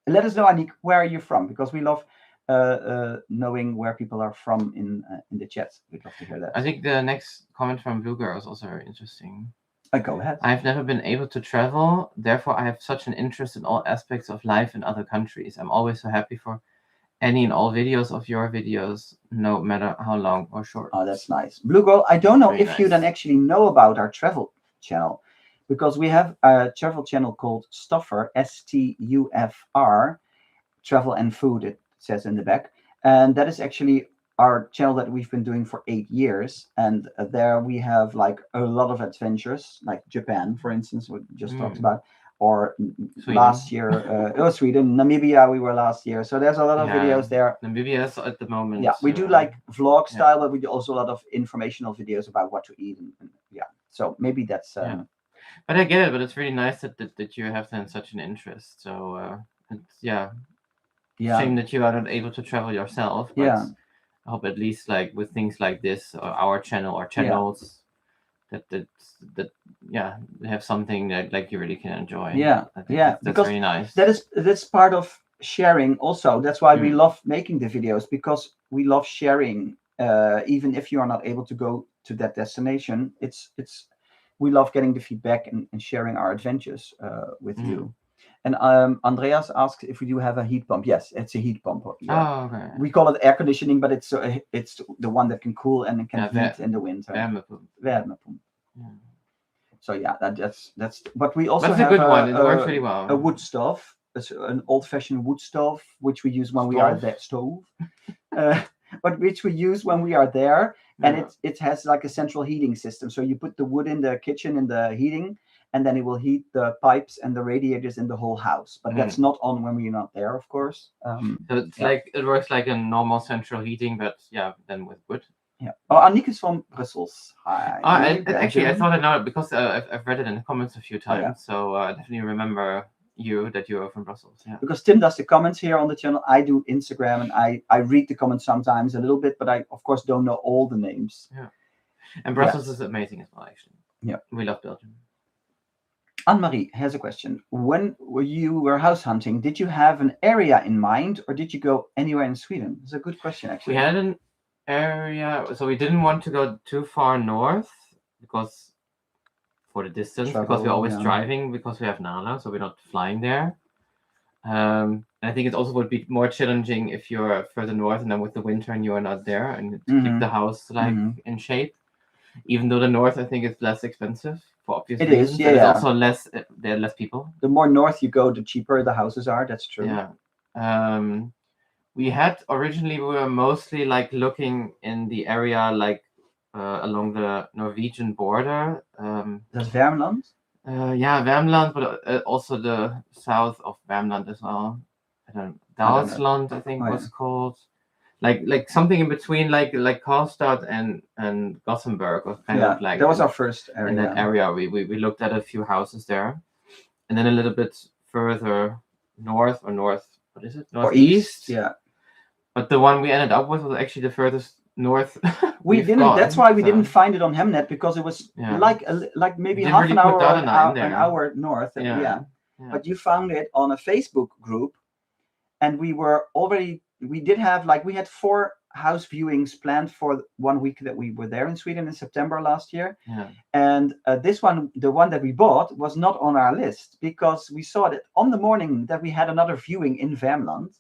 Let us know, Anik, where are you from? Because we love knowing where people are from in the chat. We'd love to hear that. I think the next comment from Blue Girl is also very interesting. Go ahead. I've never been able to travel. Therefore, I have such an interest in all aspects of life in other countries. I'm always so happy for any and all videos of your videos, no matter how long or short. Oh, that's nice. Blue Girl, I don't know if you then actually know about our travel channel, because we have a travel channel called Stuffer, STUFR, Travel and Food, it says in the back. And that is actually our channel that we've been doing for 8 years. And there we have like a lot of adventures, like Japan, for instance, we just talked about, or Sweden. Last year, Sweden, Namibia, we were last year. So there's a lot of videos there. Namibia is at the moment. Yeah, we do like vlog style, but we do also a lot of informational videos about what to eat. And so maybe that's... But I get it, but it's really nice that you have then such an interest. So it's, shame that you are not able to travel yourself. But I hope at least like with things like this, or our channel or channels, that have something that like you really can enjoy. That's very nice. That's part of sharing also. That's why we love making the videos, because we love sharing. Even if you are not able to go to that destination, we love getting the feedback and sharing our adventures with you. And Andreas asks if we do have a heat pump. Yes, it's a heat pump. Oh, okay. We call it air conditioning, but it's the one that can cool and it can heat in the winter. Wärmepump. So that's. But we also have a good one. It works really well. A wood stove. It's an old-fashioned wood stove, which we use when we are there. But which we use when we are there, and it has like a central heating system. So you put the wood in the kitchen in the heating, and then it will heat the pipes and the radiators in the whole house. But that's not on when we're not there, of course. So it's like it works like a normal central heating, but then with wood. Yeah. Oh, Annick is from Brussels. Hi. Actually, I thought I know it because I've read it in the comments a few times. So I definitely remember that you are from Brussels. Yeah. Because Tim does the comments here on the channel. I do Instagram, and I read the comments sometimes a little bit, but I of course don't know all the names. Yeah. And Brussels is amazing as well, actually. Yeah. We love Belgium. Anne-Marie has a question. When you were house hunting, did you have an area in mind, or did you go anywhere in Sweden? It's a good question, actually. We had an area, so we didn't want to go too far north because for the distance Travel, because we're always yeah. driving because we have Nala, so we're not flying there. And I think it also would be more challenging if you're further north and then with the winter and you're not there and to keep the house like in shape. Even though the north, I think, is less expensive for obvious It reasons. is, yeah, and yeah. It's also less. There are less people. The more north you go, the cheaper the houses are. That's true. Yeah. We had originally, we were mostly like looking in the area like along the Norwegian border. That's Värmland? Yeah, Värmland, but also the south of Värmland as well. I don't know. Dalsland, I think was called. Like something in between, like Karlstad and Gothenburg was kind of like that was our first area. In that area, we looked at a few houses there, and then a little bit further north or north. What is it? Northeast. Yeah. But the one we ended up with was actually the furthest north. We didn't. Gone, that's why we didn't find it on Hemnet, because it was like maybe half really an hour or an hour north. Yeah. But you found it on a Facebook group, and we did have we had 4 house viewings planned for 1 week that we were there in Sweden in September last year. Yeah. And this one, the one that we bought, was not on our list because we saw it on the morning that we had another viewing in Värmland.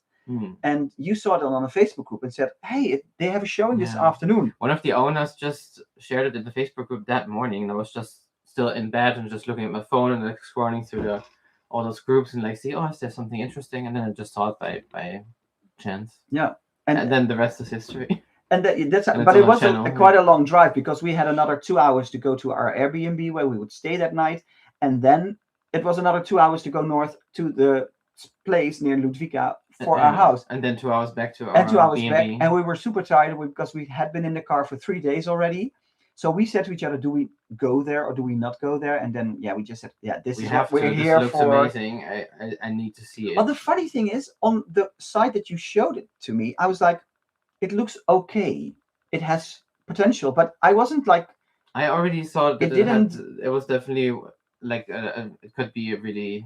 And you saw it on a Facebook group and said, hey, they have a showing this afternoon. One of the owners just shared it in the Facebook group that morning, and I was just still in bed and just looking at my phone and scrolling through all those groups and see, oh, is there something interesting? And then I just saw it by chance. Yeah. And then the rest is history. And but it was quite a long drive, because we had another 2 hours to go to our Airbnb where we would stay that night. And then it was another 2 hours to go north to the place near Ludvika for our house. And then 2 hours back to our And 2 hours B&B. back. And we were super tired because we had been in the car for 3 days already. So we said to each other, do we go there or do we not go there? And then, we just said, this is what we're here for. This looks amazing. I need to see it. Well, the funny thing is, on the site that you showed it to me, I was like, it looks okay. It has potential, but I wasn't like... I already saw that it was definitely it could be a really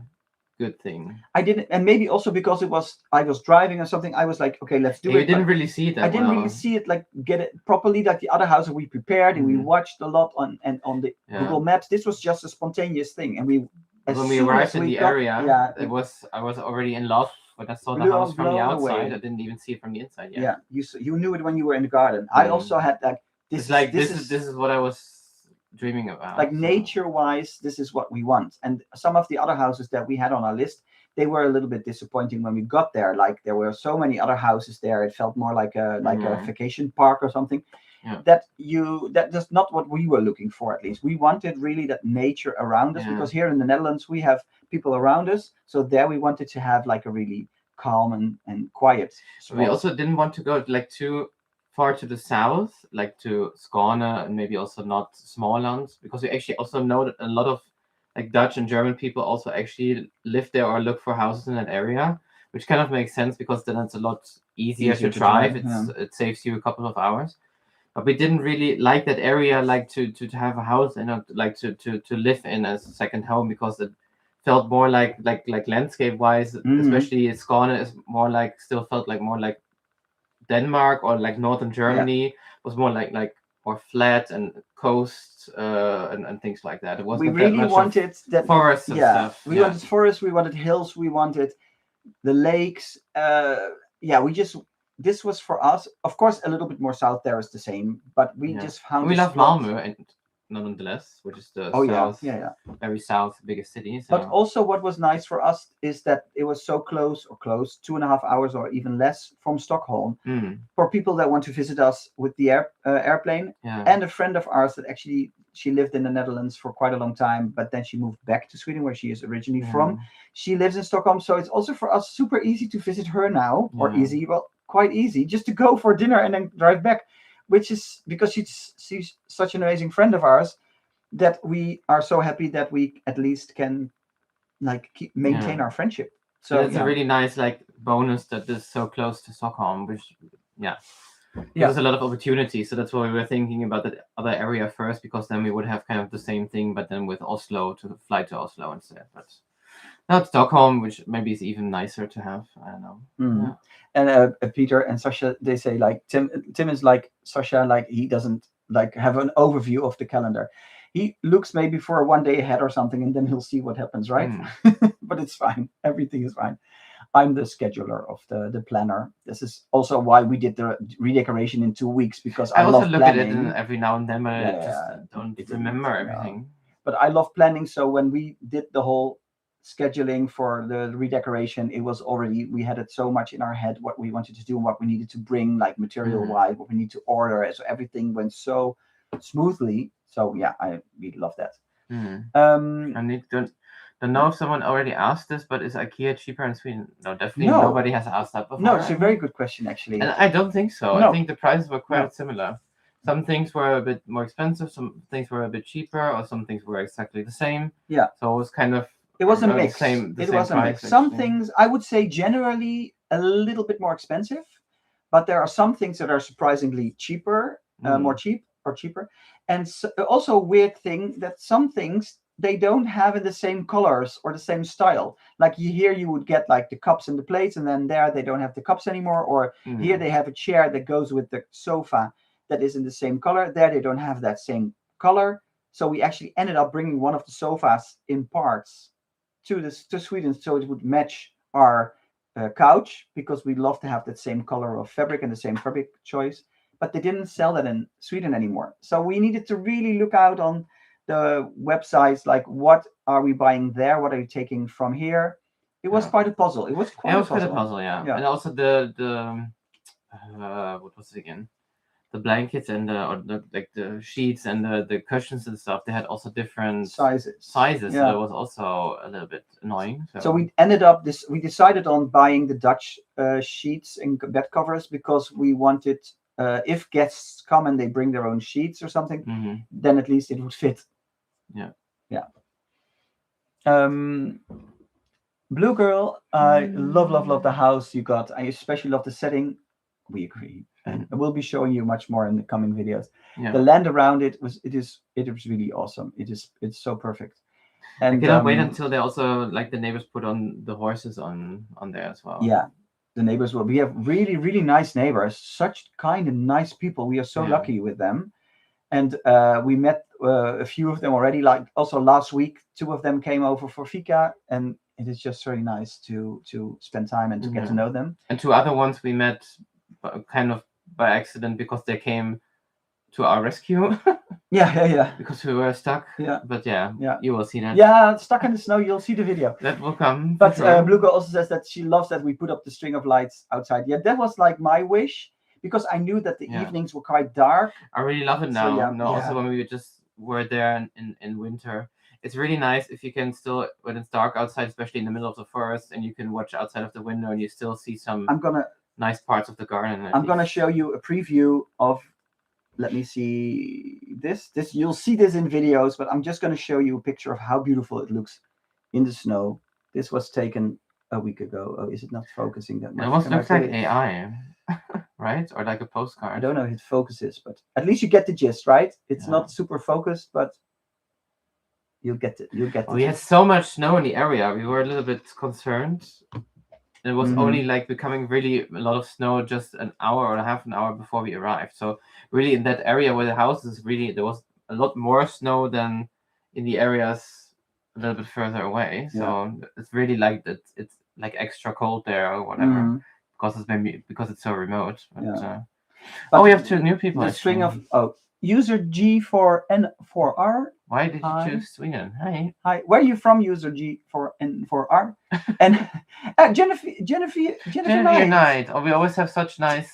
good thing. I didn't, and maybe also because I was driving or something, I was like, okay, let's do it. You didn't really see it that I didn't really see it, get it properly, like the other house we prepared and we watched a lot on the Google Maps. This was just a spontaneous thing. And when we arrived in the area, I was already in love. When I saw the house from the outside, I didn't even see it from the inside yet. Yeah, you knew it when you were in the garden. I also had this is what I was dreaming about. Like nature-wise, this is what we want. And some of the other houses that we had on our list, they were a little bit disappointing when we got there. Like there were so many other houses there. It felt more like a vacation park or something. Yeah. That's not what we were looking for. At least we wanted really that nature around us, because here in the Netherlands we have people around us. So there we wanted to have a really calm and quiet spot. We also didn't want to go too far to the south, to Skåne, and maybe also not Småland, because we actually also know that a lot of Dutch and German people also actually live there or look for houses in that area, which kind of makes sense because then it's a lot easier to drive. It saves you a couple of hours. But we didn't really like that area, to have a house and to live in as a second home, because it felt more like landscape wise, especially Skåne is more still felt more like Denmark or northern Germany. Was more more flat and coast and things like that. It wasn't. We really wanted that forests and stuff. We wanted forests. We wanted hills. We wanted the lakes. This was for us. Of course, a little bit more south there is the same, but we just found. We love Malmö and nonetheless, which is the very south biggest city. So. But also, what was nice for us is that it was so close, 2.5 hours or even less from Stockholm. For people that want to visit us with the airplane, and a friend of ours that actually she lived in the Netherlands for quite a long time, but then she moved back to Sweden, where she is originally from. She lives in Stockholm, so it's also for us super easy to visit her now, or easy, well, quite easy, just to go for dinner and then drive back. Which is because she's such an amazing friend of ours that we are so happy that we at least can maintain our friendship. So it's a really nice bonus that this is so close to Stockholm, which there's a lot of opportunity. So that's why we were thinking about that other area first, because then we would have kind of the same thing, but then with Oslo, to fly to Oslo instead. But not Stockholm, which maybe is even nicer to have. I don't know. And Peter and Sasha, they say Tim is like Sasha, he doesn't have an overview of the calendar. He looks maybe for one day ahead or something, and then he'll see what happens, right? But it's fine. Everything is fine. I'm the scheduler of the planner. This is also why we did the redecoration in 2 weeks, because I also love look planning. at it every now and then, but I just don't remember everything. But I love planning. So when we did the whole scheduling for the redecoration, it was already, we had it so much in our head what we wanted to do and what we needed to bring, like material wise, what we need to order. So everything went so smoothly. So yeah, I really love that. I don't know if someone already asked this, but is IKEA cheaper in Sweden? No, definitely nobody has asked that before. No, it's a very good question, actually. And I don't think so. No. I think the prices were quite similar. Some things were a bit more expensive, some things were a bit cheaper, or some things were exactly the same. Yeah. So it was kind of... It was a mix. It was a mix. Some things, I would say, generally a little bit more expensive, but there are some things that are surprisingly cheaper, cheaper. And so, also a weird thing that some things they don't have in the same colors or the same style. Like here you would get like the cups and the plates, and then there they don't have the cups anymore. Or here they have a chair that goes with the sofa that is in the same color. There they don't have that same color. So we actually ended up bringing one of the sofas in parts to Sweden, so it would match our couch, because we love to have that same color of fabric and the same fabric choice. But they didn't sell that in Sweden anymore. So we needed to really look out on the websites, like what are we buying there? What are you taking from here? It was quite a puzzle. It was quite a puzzle, yeah. And also the what was it again? The blankets and the sheets and the cushions and stuff, they had also different sizes. So it was also a little bit annoying. So we ended up we decided on buying the Dutch sheets and bed covers, because we wanted, if guests come and they bring their own sheets or something, then at least it would fit. Yeah. Blue Girl, I love the house you got. I especially love the setting. We agree, and we'll be showing you much more in the coming videos. The land around it is really awesome. It's so perfect. And I cannot wait until they also, like, the neighbors put on the horses on there as well. Yeah, the neighbors will. We have really nice neighbors, such kind and nice people. We are so lucky with them. And we met a few of them already. Like also last week, 2 of them came over for fika, and it is just really nice to spend time and to get to know them. And 2 other ones we met kind of by accident, because they came to our rescue. Yeah. Because we were stuck. Yeah. But you will see that. Yeah, stuck in the snow. You'll see the video. That will come. But Blue Girl also says that she loves that we put up the string of lights outside. Yeah, that was like my wish, because I knew that the evenings were quite dark. I really love it now. So, also when we just were there in winter, it's really nice if you can still, when it's dark outside, especially in the middle of the forest, and you can watch outside of the window and you still see some nice parts of the garden. I'm gonna show you a preview of, let me see this. You'll see this in videos, but I'm just gonna show you a picture of how beautiful it looks in the snow. This was taken a week ago. Oh, is it not focusing that much? It almost looks like AI. Right? Or like a postcard. I don't know if it focuses, but at least you get the gist, right? It's not super focused, but you'll get it. We had so much snow in the area. We were a little bit concerned. It was only like becoming really a lot of snow just an hour or half an hour before we arrived. So really in that area where the house is, really there was a lot more snow than in the areas a little bit further away. So it's really like that. It's like extra cold there or whatever. Because it's so remote. But we have 2 new people. The string of user G4N4R. Why did you choose Sweden? Hi. Where are you from, user G4N4R? And Jennifer Knight. Oh, we always have such nice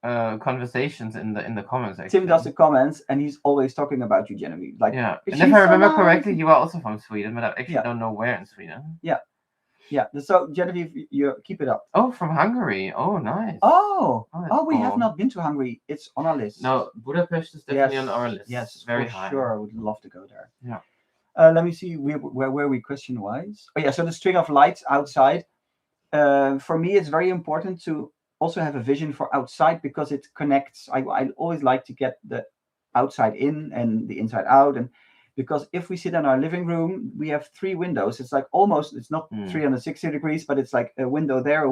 conversations in the comments. Actually. Tim does the comments, and he's always talking about you, Genevieve. Like, and if I remember correctly, you are also from Sweden, but I actually don't know where in Sweden. Yeah, so Genevieve, you keep it up. Oh, from Hungary. Oh, nice. Oh, we have not been to Hungary. It's on our list. No, Budapest is definitely on our list. Yes, very high. Sure, I would love to go there. Yeah. Let me see where were we question-wise. Oh yeah, so the string of lights outside. For me, it's very important to also have a vision for outside, because it connects. I always like to get the outside in and the inside out, and because if we sit in our living room, we have 3 windows. It's like almost, it's not 360 degrees, but it's like a window there, and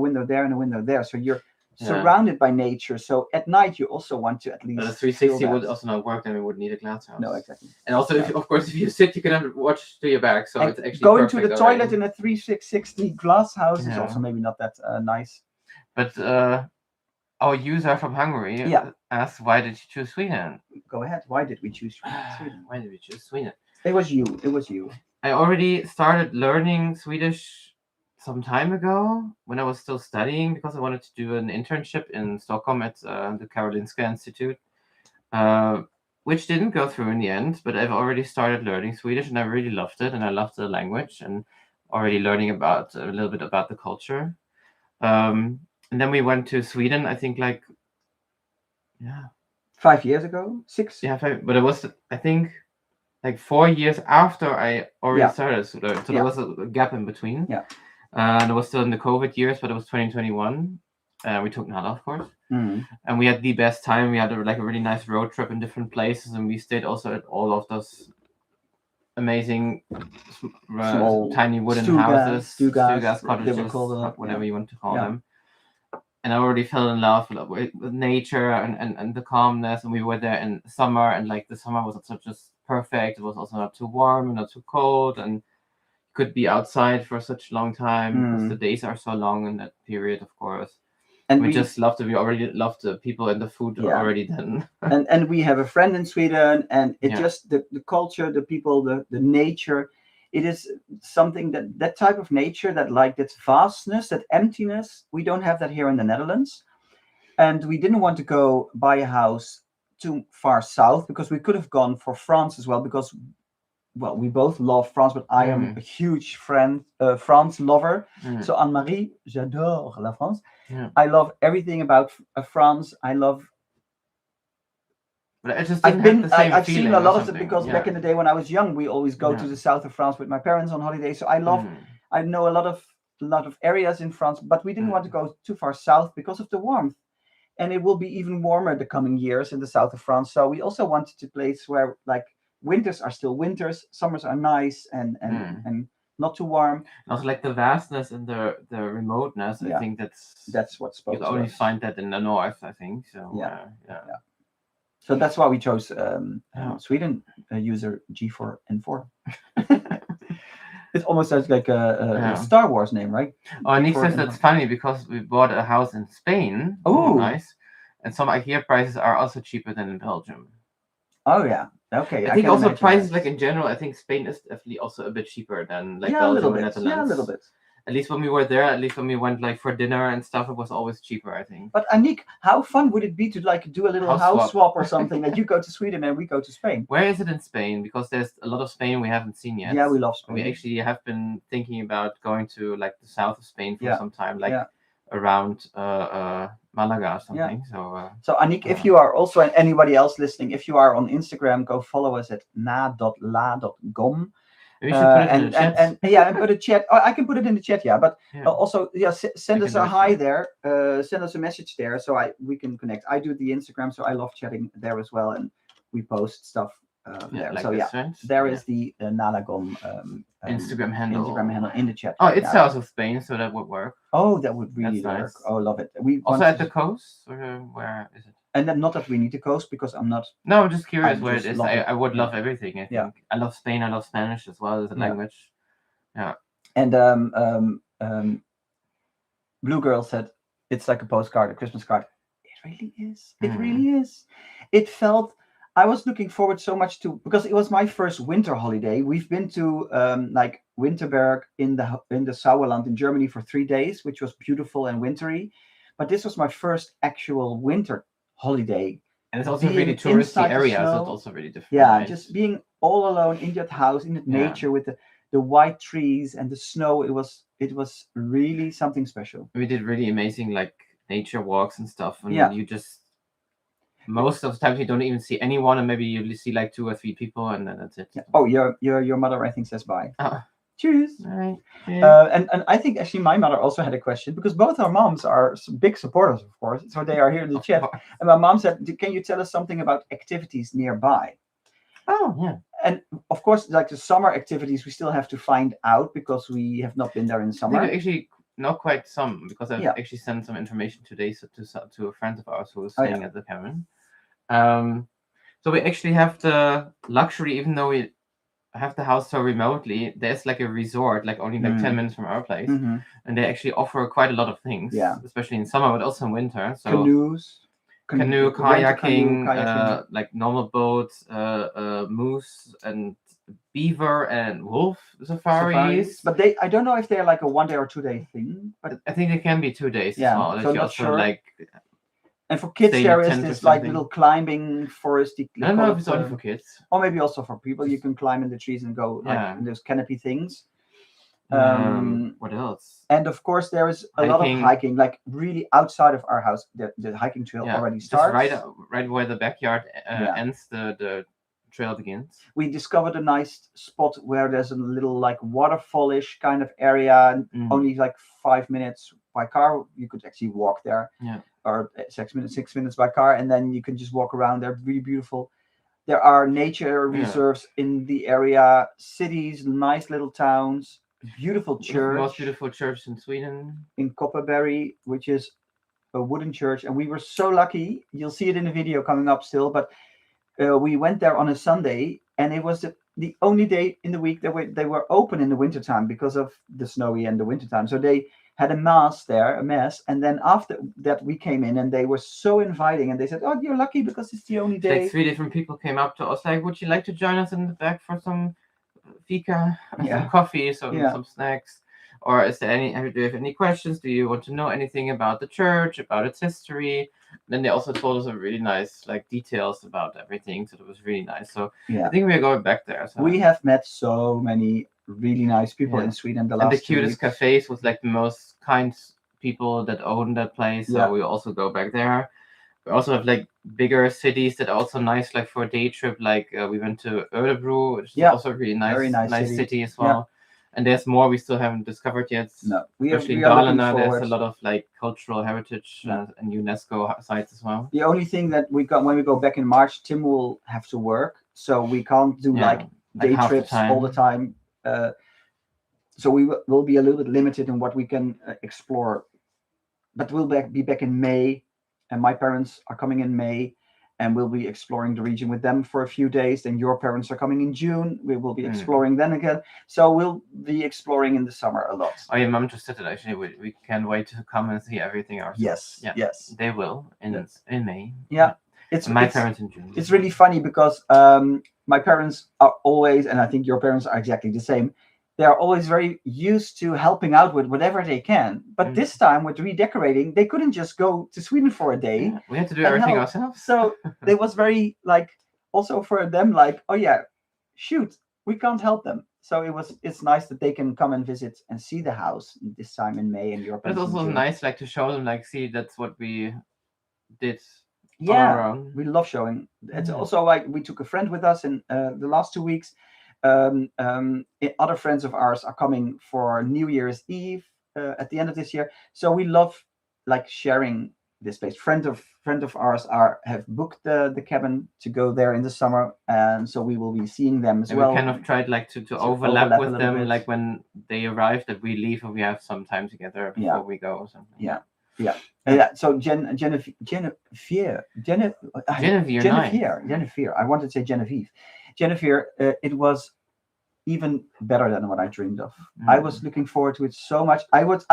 a window there. So you're surrounded by nature. So at night, you also want to at least. But a 360 would also not work, and we would need a glass house. No, exactly. And also, if you sit, you cannot watch to your back. So it's actually going perfect to the already. toilet in a 360 glass house is also maybe not that nice. But our user from Hungary asked, why did you choose Sweden? Go ahead. Why did we choose Sweden? Why did we choose Sweden? It was you. I already started learning Swedish some time ago when I was still studying, because I wanted to do an internship in Stockholm at the Karolinska Institute, which didn't go through in the end, but I've already started learning Swedish and I really loved it, and I loved the language and already learning about a little bit about the culture. And then we went to Sweden, I think 5 years ago, 6. Yeah, 5, but it was, I think, 4 years after I already started to learn. So there was a gap in between. Yeah. And it was still in the COVID years, but it was 2021. We took Nala, of course. And we had the best time. We had a really nice road trip in different places, and we stayed also at all of those amazing small, tiny wooden houses, stugas, cottages, whatever you want to call them. And I already fell in love with nature and the calmness. And we were there in summer, and the summer was also just perfect. It was also not too warm and not too cold, and could be outside for such a long time because the days are so long in that period, of course. And we just loved it. We already loved the people and the food already then. and we have a friend in Sweden, and it just the culture, the people, the nature. It is something that type of nature, that vastness, that emptiness, we don't have that here in the Netherlands. And we didn't want to go buy a house too far south, because we could have gone for France as well, because, well, we both love France, but I am a huge France lover. So Anne-Marie, j'adore la France. I love everything about France. I love. But I just I've seen a lot of it, because back in the day when I was young, we always go to the south of France with my parents on holiday. So I love. I know a lot of areas in France, but we didn't want to go too far south because of the warmth. And it will be even warmer the coming years in the south of France. So we also wanted a place where winters are still winters, summers are nice and not too warm. And also the vastness and the remoteness. I think that's what spoke. You only find that in the north, I think. So yeah. So that's why we chose Sweden, user G4N4. It almost sounds like a Star Wars name, right? Oh, Nick says that's funny because we bought a house in Spain. Oh, nice. And some IKEA prices are also cheaper than in Belgium. Oh, yeah. Okay. I think also prices, in general, I think Spain is definitely also a bit cheaper than Belgium and Netherlands. Yeah, a little bit. At least when we were there, at least when we went for dinner and stuff, it was always cheaper, I think. But Anik, how fun would it be to do a little house swap or something, that you go to Sweden and we go to Spain? Where is it in Spain? Because there's a lot of Spain we haven't seen yet. Yeah, we love Spain. We actually have been thinking about going to the south of Spain for some time, around Malaga or something. Yeah. So Anik, if you are also, and anybody else listening, if you are on Instagram, go follow us at na.la.gom. We should put it in the chat. And put a chat. Oh, I can put it in the chat, but also, send us a hi there. Send us a message there, so we can connect. I do the Instagram, so I love chatting there as well, and we post stuff there. So there is the Nalagom Instagram handle in the chat. Oh, it's south of Spain, so that would work. Oh, that would really work. Nice. Oh, love it. We also at the coast, or where is it? And then not that we need the coast, because I'm not. No, I'm just curious where it is. I would love everything. I think I love Spain. I love Spanish as well as a language. Yeah. And Blue Girl said it's like a postcard, a Christmas card. It really is. It really is. It felt. I was looking forward so much to, because it was my first winter holiday. We've been to Winterberg in the Sauerland in Germany for 3 days, which was beautiful and wintry. But this was my first actual winter holiday. And it's also really touristy area, so it's also really different. Yeah, right? Just being all alone in that house, in that nature, with the white trees and the snow. It was really something special. We did really amazing nature walks and stuff, and you just most of the time you don't even see anyone, and maybe you see 2 or 3 people, and then that's it. Yeah. Oh, your mother, I think, says bye. Cheers. All right. Yeah. And I think actually my mother also had a question, because both our moms are big supporters, of course. So they are here in the chat. And my mom said, "Can you tell us something about activities nearby?" Oh, yeah. And of course, the summer activities, we still have to find out, because we have not been there in summer. Actually, not quite some, because I've Yeah. actually sent some information today to a friend of ours who was Oh, staying at the cabin. So we actually have the luxury, even though we have the house so remotely, there's like a resort, like only like 10 minutes from our place, Mhm. and they actually offer quite a lot of things, Yeah. especially in summer, but also in winter. So Canoes, canoe, rent a canoe, kayaking, like normal boats, moose and beaver and wolf safaris. But I don't know if they're like a 1 day or 2 day thing. But I think it can be 2 days yeah, as well. so That you not also sure. like. And for kids, stay in a there is tent or this like something. little climbing foresty. I don't know if it's only for kids. Or maybe also for people. You can climb in the trees and go like in those canopy things. What else? And of course, there is a lot of hiking, like really outside of our house. The hiking trail already starts. Just right where the backyard ends, the trail begins. We discovered a nice spot where there's a little like waterfallish kind of area, only like 5 minutes by car. You could actually walk there. Yeah. Or 6 minutes by car, and then you can just walk around. They're really beautiful. There are nature reserves in the area, cities, nice little towns, beautiful church. The most beautiful church in Sweden. In Kopparberg, which is a wooden church. And we were so lucky. You'll see it in the video coming up still, but we went there on a Sunday, and it was the only day in the week that they were open in the wintertime because of the snowy and the wintertime. So they had a mass, and then after that we came in, and they were so inviting, and they said, "Oh, you're lucky because it's the only day." Like 3 different people came up to us, like, "Would you like to join us in the back for some fika, some coffee, some snacks? Or do you have any questions? Do you want to know anything about the church, about its history?" Then they also told us really nice like details about everything, so it was really nice. So I think we're going back there. So. We have met so many really nice people in Sweden and the cutest cafes with like the most kind people that own that place. So we also go back there. We also have like bigger cities that are also nice, like for a day trip. Like we went to Örebro, which is also a really nice city as well. And there's more we still haven't discovered yet. No, especially in Dalarna, there's a lot of like cultural heritage and UNESCO sites as well. The only thing that we got when we go back in March, Tim will have to work, so we can't do like day trips all the time. So we will be a little bit limited in what we can explore. But we'll be back in May, and my parents are coming in May, and we'll be exploring the region with them for a few days. Then your parents are coming in June. We will be exploring then again. So we'll be exploring in the summer a lot. Oh, yeah, Mom just said it actually. We can't wait to come and see everything ourselves. Yes. They will in May. Yeah. My parents in June. It's really funny because my parents are always, and I think your parents are exactly the same, they are always very used to helping out with whatever they can. But this time with redecorating, they couldn't just go to Sweden for a day. Yeah, we had to do everything ourselves. So it was very like, also for them, like, oh yeah, shoot, we can't help them. So it's nice that they can come and visit and see the house this time in May. And your parents. But it's also nice like to show them, like, see, that's what we did. We love showing. It's also like we took a friend with us in the last 2 weeks. Other friends of ours are coming for New Year's Eve at the end of this year. So we love like sharing this place. Friend of ours have booked the cabin to go there in the summer, and so we will be seeing them as well. We kind of tried like to overlap with them, like when they arrive, that we leave and we have some time together before we go or something. So Genevieve. I wanted to say Genevieve. Genevieve, it was even better than what I dreamed of. I was looking forward to it so much. I was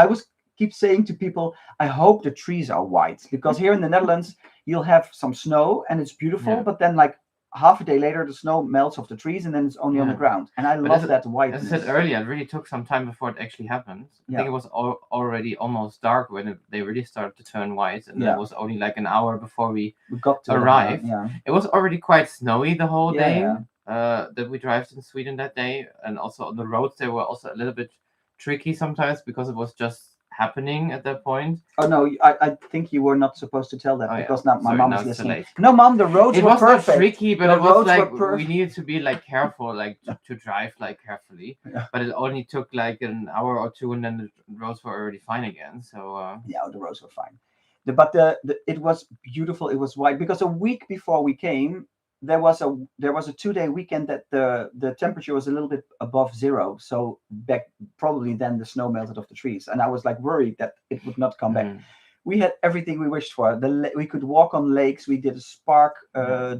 keep saying to people, I hope the trees are white, because here in the Netherlands you'll have some snow and it's beautiful, but then like half a day later the snow melts off the trees and then it's only on the ground. And I love that whiteness. As I said earlier, it really took some time before it actually happened. I think it was already almost dark when they really started to turn white, and it was only like an hour before we got to arrive. It was already quite snowy the whole day that we drove in Sweden that day, and also on the roads they were also a little bit tricky sometimes because it was just happening at that point. Oh no, I think you were not supposed to tell that because now my mom is listening. No, Mom, the roads were perfect. It was tricky, but it was like we needed to be like careful, like to drive like carefully. But it only took like an hour or two, and then the roads were already fine again. So the roads were fine. But it was beautiful. It was white because a week before we came, there was a 2-day weekend that the temperature was a little bit above zero. So back probably then the snow melted off the trees, and I was like worried that it would not come back. We had everything we wished for. We could walk on lakes. We did a spark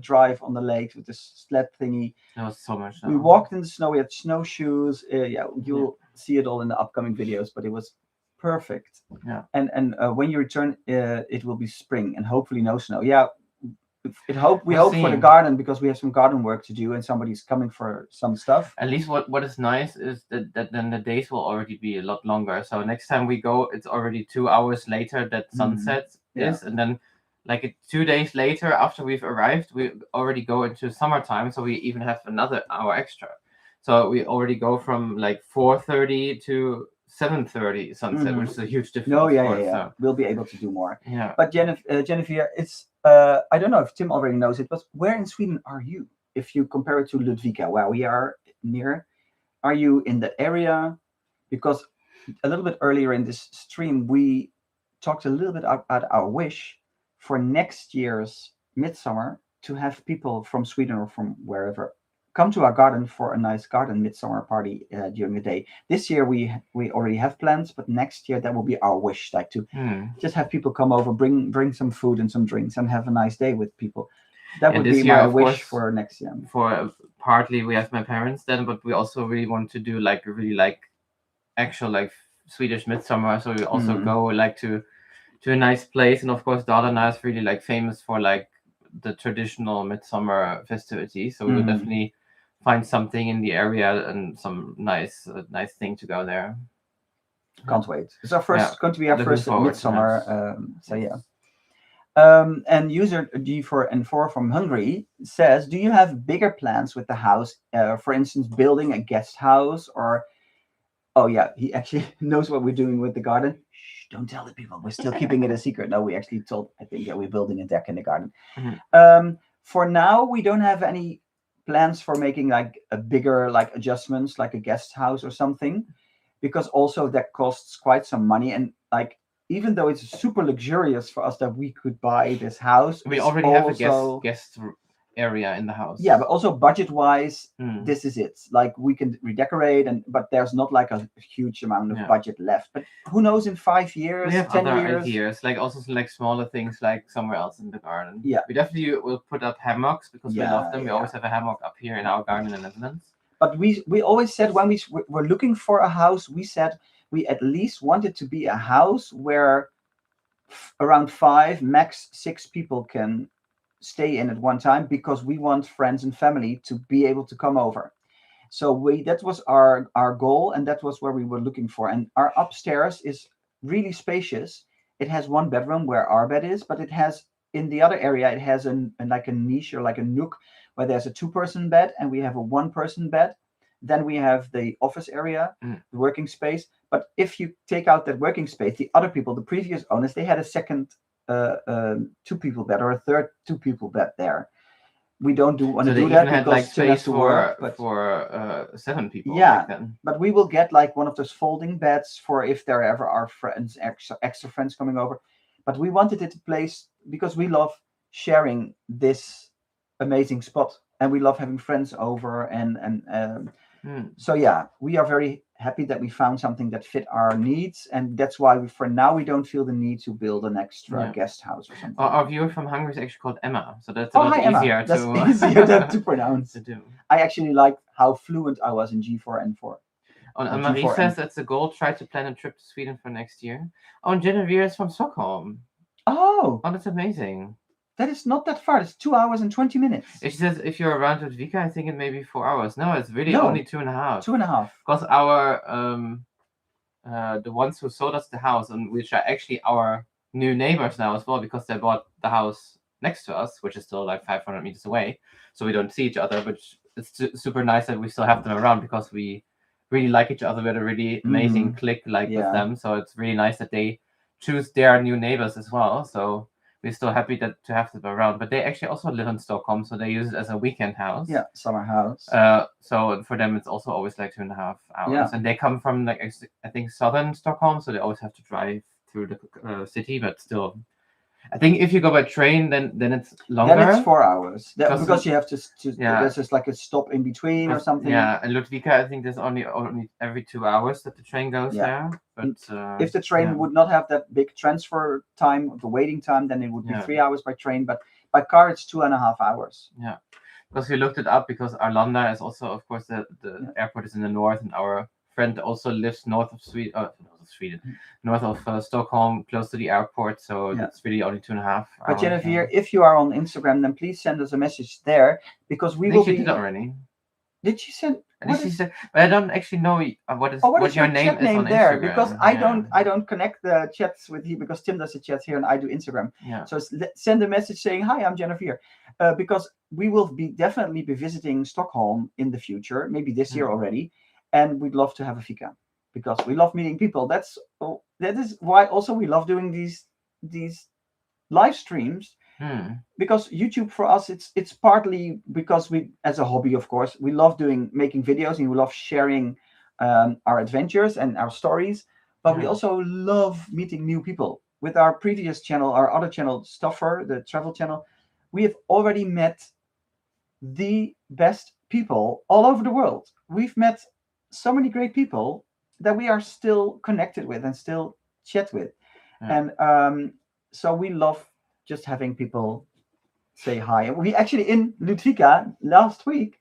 drive on the lakes with this sled thingy. That was so much. We walked in the snow. We had snowshoes. You'll see it all in the upcoming videos. But it was perfect. Yeah. And when you return, it will be spring and hopefully no snow. Yeah. We hope for the garden, because we have some garden work to do and somebody's coming for some stuff. At least what is nice is that then the days will already be a lot longer. So next time we go, it's already 2 hours later that sunset is, and then like 2 days later after we've arrived, we already go into summertime. So we even have another hour extra. So we already go from like 4:30 to 7:30 sunset, which is a huge difference. No, yeah. So. We'll be able to do more. Yeah. But Jennifer, it's I don't know if Tim already knows it, but where in Sweden are you? If you compare it to Ludvika, where we are near, are you in that area? Because a little bit earlier in this stream, we talked a little bit about our wish for next year's midsummer to have people from Sweden or from wherever come to our garden for a nice garden midsummer party during the day. This year we already have plans, but next year that will be our wish, like to just have people come over, bring some food and some drinks, and have a nice day with people. That would be my wish for next year. For partly we have my parents then, but we also really want to do like really like actual like Swedish midsummer. So we also go like to a nice place, and of course Dalarna is really like famous for like the traditional midsummer festivities. So we will definitely find something in the area and some nice thing to go there. Can't wait. It's our first going to be our first midsummer. So yeah. And user G4N4 from Hungary says, do you have bigger plans with the house? For instance, building a guest house, or oh yeah, he actually knows what we're doing with the garden. Shh, don't tell the people. We're still keeping it a secret. No, we actually told. I think we're building a deck in the garden. For now, we don't have any plans for making like a bigger like adjustments, like a guest house or something, because also that costs quite some money. And like, even though it's super luxurious for us that we could buy this house, we already have a guest area in the house. Yeah, but also budget wise, this is it. Like we can redecorate, but there's not like a huge amount of budget left. But who knows, in 5 years, we have 10 other years, ideas, like also some like smaller things like somewhere else in the garden. Yeah, we definitely will put up hammocks because we love them. We always have a hammock up here in our garden in the Netherlands. But we always said when we were looking for a house, we said we at least wanted to be a house where around 5, max 6 people can stay in at one time, because we want friends and family to be able to come over. So that was our goal, and that was where we were looking for. And our upstairs is really spacious. It has 1 bedroom where our bed is, but it has in the other area it has like a niche or like a nook where there's a 2-person bed, and we have a 1-person bed. Then we have the office area, the working space. But if you take out that working space, the other people, the previous owners, they had a second 2-people bed or a third 2-people bed there. We don't want to do that because like space to work, for 7 people. Yeah, but we will get like one of those folding beds for if there ever are friends, extra friends coming over. But we wanted it a place because we love sharing this amazing spot, and we love having friends over, and so yeah, we are very happy that we found something that fit our needs, and that's why for now we don't feel the need to build an extra guest house or something. Our viewer from Hungary is actually called Emma, so that's a lot easier to pronounce. To do. I actually like how fluent I was in G4N4. And Marie says that's the goal. Try to plan a trip to Sweden for next year. Oh, and Genevieve is from Stockholm. Oh, that's amazing. That is not that far. It's 2 hours and 20 minutes. She says if you're around Ludvika, I think it may be 4 hours. No, it's really only 2.5. 2.5. Because our the ones who sold us the house, and which are actually our new neighbors now as well, because they bought the house next to us, which is still like 500 meters away, so we don't see each other. But it's super nice that we still have them around, because we really like each other. We had a really amazing click with them, so it's really nice that they choose their new neighbors as well. So we're still happy to have them around. But they actually also live in Stockholm, so they use it as a weekend house. Yeah, summer house. So for them, it's also always like 2.5 hours. And they come from like, I think, southern Stockholm, so they always have to drive through the city, but still I think if you go by train, then it's longer. Then it's 4 hours Because you have to there's just like a stop in between or something. Yeah, and Ludvika, I think there's only every 2 hours that the train goes there. But if the train would not have that big transfer time, the waiting time, then it would be 3 hours by train. But by car, it's 2.5 hours. Yeah, because we looked it up because Arlanda is also, of course, the airport is in the north, and our friend also lives north of Sweden, north of Stockholm, close to the airport. So it's really only 2.5 hours. But Genevieve, if you are on Instagram, then please send us a message there because we will be. Did already. Did she send? But I don't actually know what your name is on there Instagram. Because I don't connect the chats with you because Tim does the chats here and I do Instagram. Yeah. So send a message saying hi, I'm Genevieve, because we will definitely be visiting Stockholm in the future, maybe this year already, and we'd love to have a fika because we love meeting people. That is why also we love doing these live streams. Because YouTube for us, it's partly because we, as a hobby, of course, we love making videos and we love sharing our adventures and our stories, but we also love meeting new people. With our previous channel, our other channel, Stuffer, the travel channel, we have already met the best people all over the world. We've met so many great people that we are still connected with and still chat with. And so we love just having people say hi. We actually, in Ludvika last week,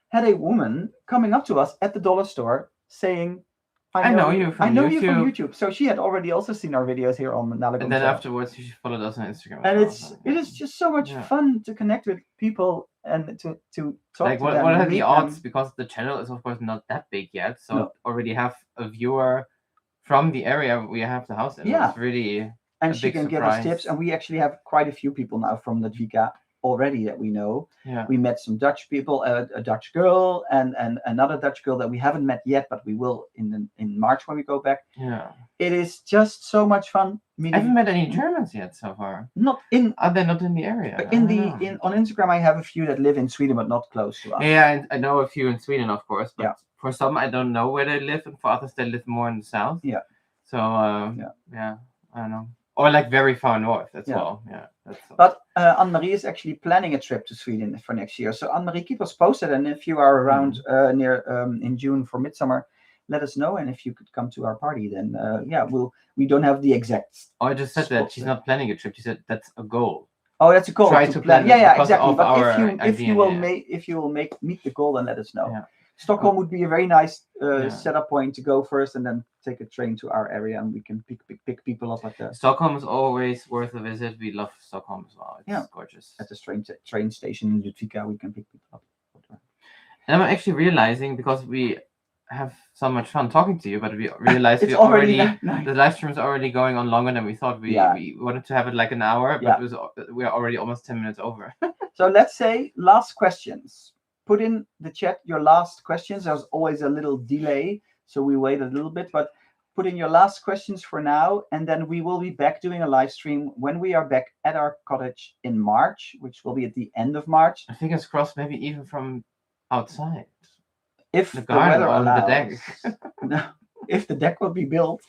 had a woman coming up to us at the dollar store saying, I know you from YouTube. So she had already also seen our videos here on Nalagom. And then afterwards, she followed us on Instagram. And it is just so much fun to connect with people and to talk to them. What are the odds? Because the channel is, of course, not that big yet. So already have a viewer from the area we have the house in. It's really and she can give us tips. And we actually have quite a few people now from Ludvika already that we know. We met some Dutch people, a Dutch girl and another Dutch girl that we haven't met yet, but we will in March when we go back. It is just so much fun meeting. I haven't met any Germans yet so far. Are they not in the area? On Instagram I have a few that live in Sweden but not close to us. Yeah, I know a few in Sweden, of course, but for some I don't know where they live, and for others they live more in the south. So I don't know. Or like very far north as well. But Anne-Marie is actually planning a trip to Sweden for next year. So Anne-Marie, keep us posted. And if you are around near in June for midsummer, let us know. And if you could come to our party, then we don't have the exact. Oh, I just said that she's not planning a trip. She said that's a goal. Oh, that's a goal. Try to plan. Exactly. But if you will meet the goal, then let us know. Stockholm would be a very nice setup point to go first, and then take a train to our area, and we can pick people up at the. Stockholm is always worth a visit. We love Stockholm as well. It's gorgeous. At the train station in Ludvika, we can pick people up. And I'm actually realizing, because we have so much fun talking to you, but we realized the live stream is already going on longer than we thought. We wanted to have it like an hour, but we're already almost 10 minutes over. So let's say last questions. Put in the chat your last questions. There's always a little delay, so we wait a little bit, but put in your last questions for now, and then we will be back doing a live stream when we are back at our cottage in March, which will be at the end of March. I think it's crossed, maybe even from outside. If the weather allows. The deck. If the deck will be built.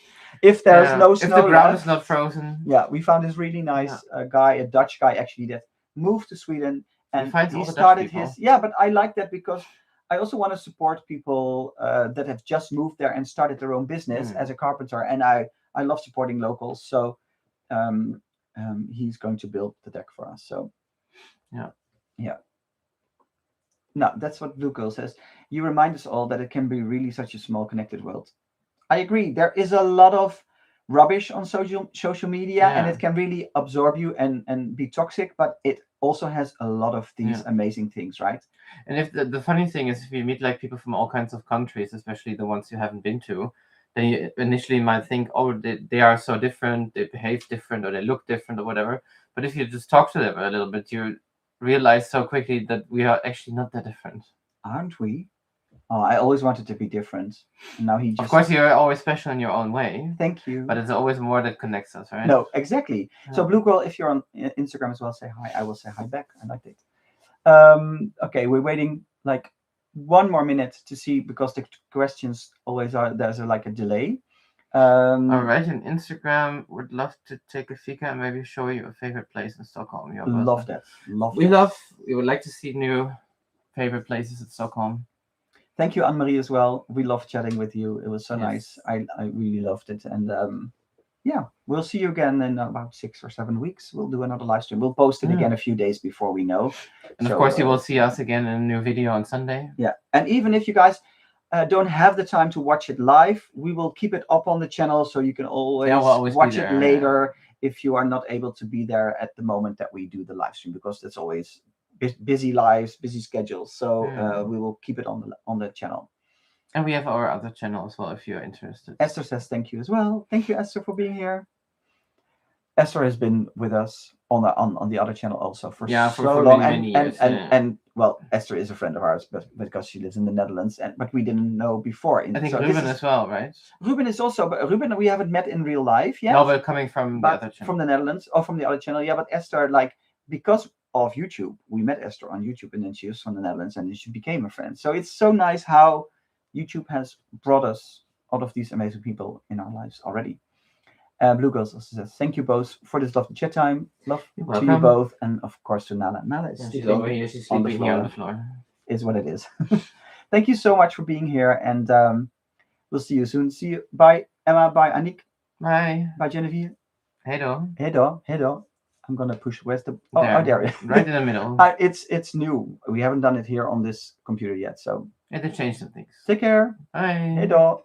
If there's no snow. If the ground is not frozen. Yeah, we found this really nice guy, a Dutch guy actually, that moved to Sweden. And he started his but I like that because I also want to support people that have just moved there and started their own business as a carpenter, and I love supporting locals. So he's going to build the deck for us. So no, that's what Blue Girl says. You remind us all that it can be really such a small connected world. I agree. There is a lot of rubbish on social media, and it can really absorb you and be toxic, but it also has a lot of these amazing things, right? And if the funny thing is, if you meet like people from all kinds of countries, especially the ones you haven't been to, then you initially might think, oh, they are so different, they behave different, or they look different, or whatever. But if you just talk to them a little bit, you realize so quickly that we are actually not that different. Aren't we? Oh, I always wanted to be different. And now he just... Of course, you're always special in your own way. Thank you. But it's always more that connects us, right? No, exactly. Yeah. So, Blue Girl, if you're on Instagram as well, say hi. I will say hi back. I like it. Okay, we're waiting like 1 more minute to see, because the questions always are, there's like a delay. All right, on Instagram, would love to take a fika and maybe show you a favorite place in Stockholm. Love that. We would like to see new favorite places in Stockholm. Thank you, Anne-Marie, as well. We loved chatting with you. It was so Yes. nice. I really loved it. And yeah, we'll see you again in about 6 or 7 weeks. We'll do another live stream. We'll post it again a few days before we know. And of course, you will see us again in a new video on Sunday. Yeah, and even if you guys don't have the time to watch it live, we will keep it up on the channel so you can always watch it later if you are not able to be there at the moment that we do the live stream, because that's always busy lives, busy schedules. So we will keep it on the channel. And we have our other channel as well if you're interested. Esther says thank you as well. Thank you, Esther, for being here. Esther has been with us on the other channel also for so long, many years. And well, Esther is a friend of ours, but because she lives in the Netherlands, but we didn't know before. I think Ruben as well, right? Ruben is also, but Ruben we haven't met in real life yet. No, but coming from the other channel. From the Netherlands or from the other channel, yeah. But Esther, like, because of YouTube, we met Esther on YouTube, and then she was from the Netherlands, and then she became a friend. So it's so nice how YouTube has brought us all of these amazing people in our lives already. Blue Girls also says, thank you both for this lovely chat time. Love to you both, and of course to Nala. Nala is she's over here. She's sleeping here on the floor. Is what it is. Thank you so much for being here, and we'll see you soon. See you. Bye, Emma. Bye, Annick. Bye. Bye, Genevieve. Hey, do. Hey, do. Hey, do. I'm gonna push. Where's the? Oh, there. Right in the middle. It's new. We haven't done it here on this computer yet, so. Yeah, they changed some things. Take care. Bye. Hey, do.